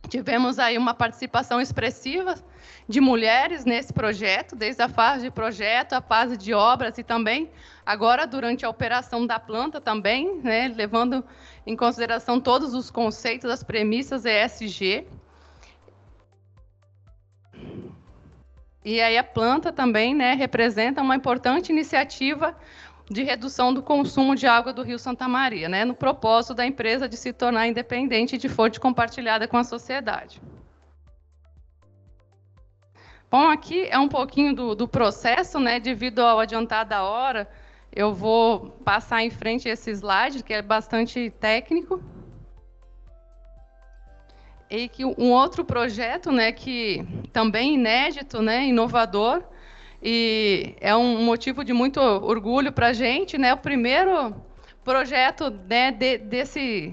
Tivemos aí uma participação expressiva de mulheres nesse projeto, desde a fase de projeto, a fase de obras e também agora durante a operação da planta também, né, levando em consideração todos os conceitos, as premissas ESG. E aí a planta também, né, representa uma importante iniciativa de redução do consumo de água do Rio Santa Maria, né, no propósito da empresa de se tornar independente de fonte compartilhada com a sociedade. Bom, aqui é um pouquinho do processo, né, devido ao adiantar da hora, eu vou passar em frente esse slide, que é bastante técnico. E que um outro projeto, né, que também inédito, né, inovador, e é um motivo de muito orgulho para a gente, né, o primeiro projeto, né,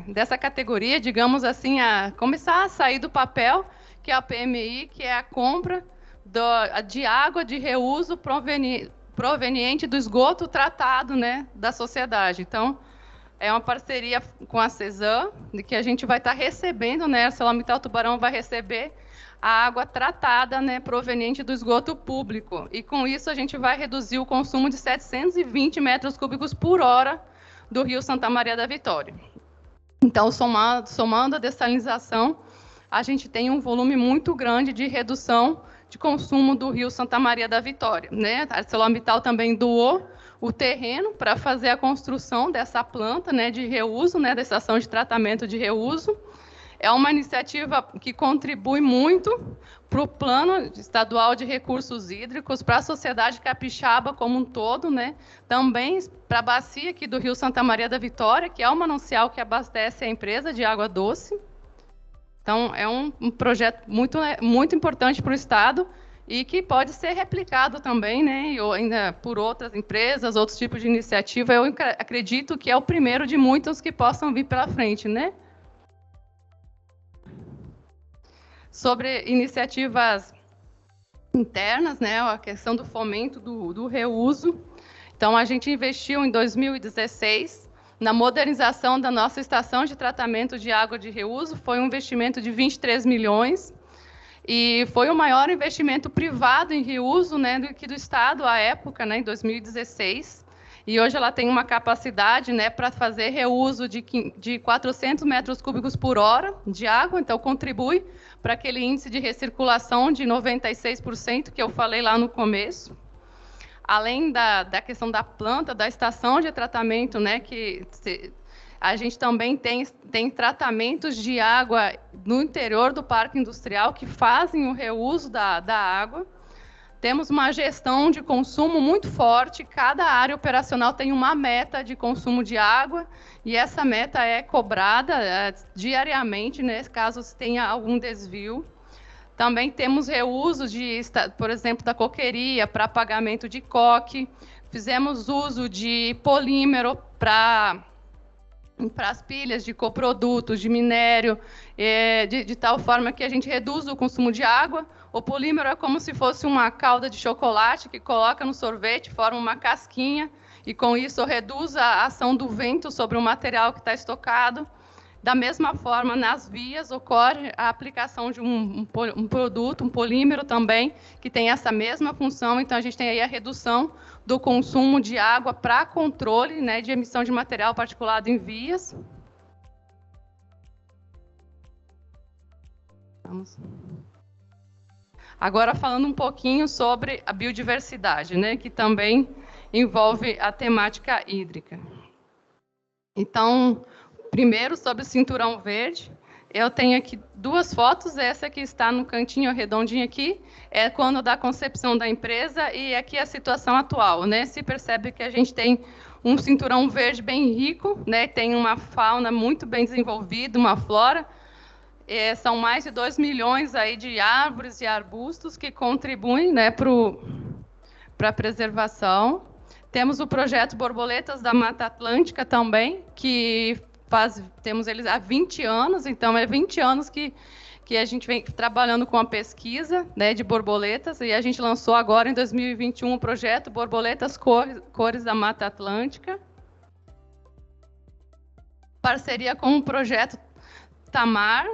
dessa categoria, digamos assim, a começar a sair do papel, que é a PMI, que é a compra de água de reuso proveniente do esgoto tratado, né, da sociedade. Então, é uma parceria com a CESAM, de que a gente vai estar recebendo, né, a ArcelorMittal Tubarão vai receber a água tratada, né, proveniente do esgoto público. E com isso a gente vai reduzir o consumo de 720 metros cúbicos por hora do Rio Santa Maria da Vitória. Então, somando a dessalinização, a gente tem um volume muito grande de redução de consumo do Rio Santa Maria da Vitória, né? A ArcelorMittal também doou o terreno para fazer a construção dessa planta, né, de reuso, né, da estação de tratamento de reuso. É uma iniciativa que contribui muito para o Plano Estadual de Recursos Hídricos, para a sociedade capixaba como um todo, né? Também para a bacia aqui do Rio Santa Maria da Vitória, que é um manancial que abastece a empresa de água doce. Então, é um projeto muito importante para o Estado e que pode ser replicado também, né, ou ainda por outras empresas, outros tipos de iniciativa. Eu acredito que é o primeiro de muitos que possam vir pela frente, né? Sobre iniciativas internas, né, a questão do fomento do reuso. Então, a gente investiu em 2016 na modernização da nossa estação de tratamento de água de reuso. Foi um investimento de 23 milhões. E foi o maior investimento privado em reuso, né, do Estado à época, né, em 2016. E hoje ela tem uma capacidade, né, para fazer reuso de 400 metros cúbicos por hora de água, então contribui para aquele índice de recirculação de 96% que eu falei lá no começo. Além da questão da planta, da estação de tratamento, né, a gente também tem tratamentos de água no interior do parque industrial que fazem o reuso da água. Temos uma gestão de consumo muito forte, cada área operacional tem uma meta de consumo de água, e essa meta é cobrada diariamente, né, caso tenha algum desvio. Também temos reuso, por exemplo, da coqueria para pagamento de coque. Fizemos uso de polímero para as pilhas de coprodutos, de minério, de tal forma que a gente reduz o consumo de água. O polímero é como se fosse uma calda de chocolate que coloca no sorvete, forma uma casquinha, e com isso reduz a ação do vento sobre o material que está estocado. Da mesma forma, nas vias, ocorre a aplicação de um produto, um polímero também, que tem essa mesma função. Então, a gente tem aí a redução do consumo de água para controle, né, de emissão de material particulado em vias. Vamos. Agora, falando um pouquinho sobre a biodiversidade, né, que também envolve a temática hídrica. Então, primeiro, sobre o Cinturão Verde, eu tenho aqui 2 fotos, essa que está no cantinho redondinho aqui, é quando da concepção da empresa, e aqui a situação atual, né? Se percebe que a gente tem um cinturão verde bem rico, né? Tem uma fauna muito bem desenvolvida, uma flora, são mais de 2 milhões aí de árvores e arbustos que contribuem, né, para a preservação. Temos o projeto Borboletas da Mata Atlântica também, que temos eles há 20 anos, então é 20 anos que a gente vem trabalhando com a pesquisa, né, de borboletas, e a gente lançou agora, em 2021, o projeto Borboletas Cores da Mata Atlântica. Parceria com o projeto Tamar,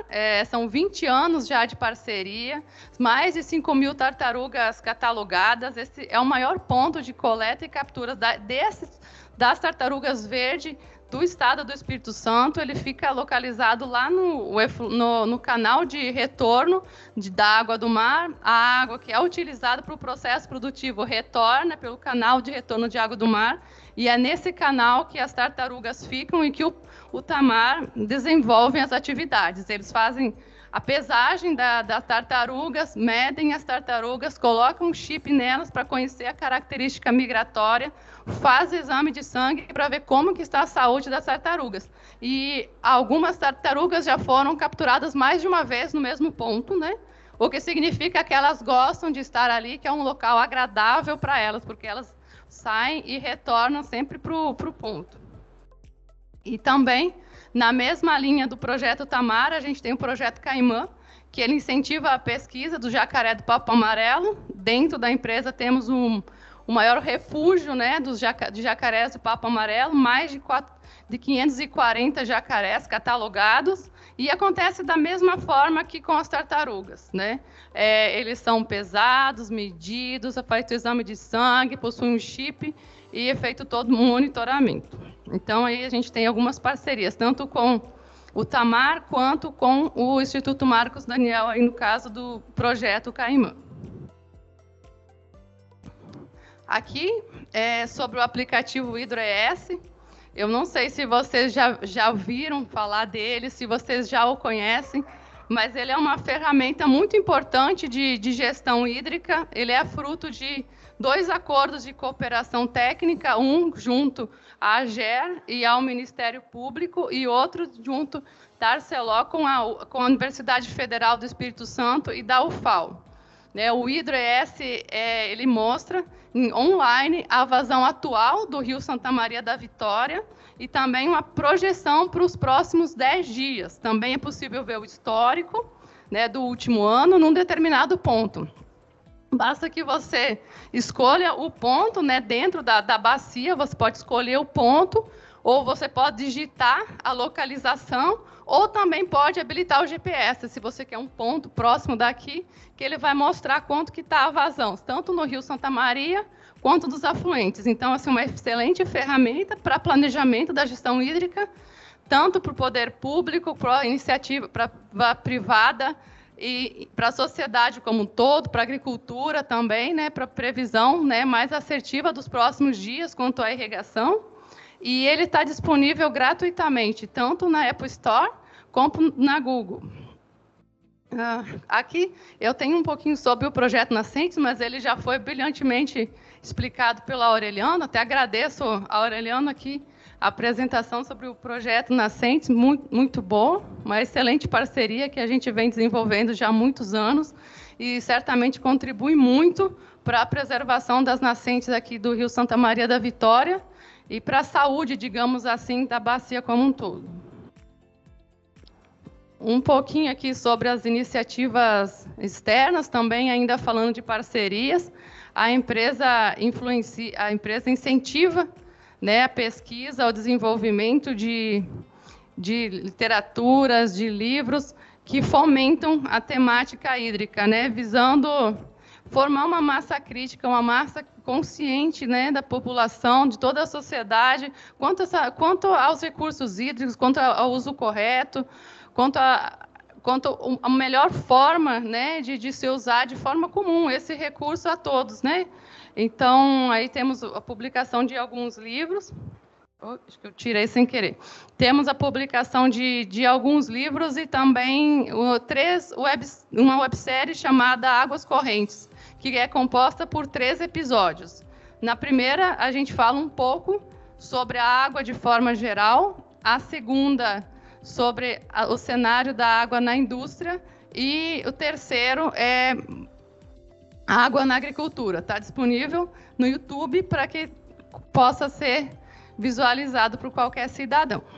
são 20 anos já de parceria, mais de 5.000 tartarugas catalogadas. Esse é o maior ponto de coleta e captura das tartarugas verde do estado do Espírito Santo. Ele fica localizado lá no canal de retorno da água do mar. A água que é utilizada para o processo produtivo retorna pelo canal de retorno de água do mar, e é nesse canal que as tartarugas ficam e que o Tamar desenvolve as atividades. Eles fazem a pesagem das tartarugas, medem as tartarugas, colocam um chip nelas para conhecer a característica migratória, faz exame de sangue para ver como que está a saúde das tartarugas. E algumas tartarugas já foram capturadas mais de uma vez no mesmo ponto, né? O que significa que elas gostam de estar ali, que é um local agradável para elas, porque elas saem e retornam sempre para o ponto. E também, na mesma linha do projeto Tamar, a gente tem o projeto Caimã, que ele incentiva a pesquisa do jacaré do papo amarelo. Dentro da empresa temos o maior refúgio, né, de jacarés do papo amarelo, mais de 540 jacarés catalogados, e acontece da mesma forma que com as tartarugas, né? Eles são pesados, medidos, é feito exame de sangue, possuem um chip e é feito todo um monitoramento. Então, aí a gente tem algumas parcerias, tanto com o Tamar quanto com o Instituto Marcos Daniel, aí no caso do projeto Caimã. Aqui é sobre o aplicativo HidroES. Eu não sei se vocês já ouviram falar dele, se vocês já o conhecem, mas ele é uma ferramenta muito importante de gestão hídrica. Ele é fruto de 2 acordos de cooperação técnica, um junto à AGER e ao Ministério Público, e outro junto da Arceló com a Universidade Federal do Espírito Santo e da UFAL. O HidroES, ele mostra online a vazão atual do Rio Santa Maria da Vitória e também uma projeção para os próximos 10 dias. Também é possível ver o histórico, né, do último ano num determinado ponto. Basta que você escolha o ponto, né, dentro da bacia, você pode escolher o ponto, ou você pode digitar a localização, ou também pode habilitar o GPS, se você quer um ponto próximo daqui, que ele vai mostrar quanto que está a vazão, tanto no Rio Santa Maria, quanto dos afluentes. Então, assim, uma excelente ferramenta para planejamento da gestão hídrica, tanto para o poder público, para a iniciativa privada, e para a sociedade como um todo, para a agricultura também, né, para a previsão, né, mais assertiva dos próximos dias quanto à irrigação. E ele está disponível gratuitamente, tanto na Apple Store como na Google. Aqui eu tenho um pouquinho sobre o projeto Nascentes, mas ele já foi brilhantemente explicado pela Aureliana. Até agradeço a Aureliana aqui a apresentação sobre o projeto Nascentes, muito boa, uma excelente parceria que a gente vem desenvolvendo já há muitos anos e certamente contribui muito para a preservação das nascentes aqui do Rio Santa Maria da Vitória e para a saúde, digamos assim, da bacia como um todo. Um pouquinho aqui sobre as iniciativas externas, também ainda falando de parcerias. A empresa incentiva, né, a pesquisa, o desenvolvimento de literaturas, de livros que fomentam a temática hídrica, né, visando formar uma massa crítica, uma massa consciente, né, da população, de toda a sociedade, quanto aos recursos hídricos, quanto ao uso correto, quanto a quanto a melhor forma, né, de se usar de forma comum esse recurso a todos, né? Então, aí temos a publicação de alguns livros. Acho que eu tirei sem querer. Temos a publicação de alguns livros e também uma websérie chamada Águas Correntes, que é composta por 3 episódios. Na primeira, a gente fala um pouco sobre a água de forma geral, a segunda, sobre o cenário da água na indústria, e o terceiro é a água na agricultura. Está disponível no YouTube para que possa ser visualizado por qualquer cidadão.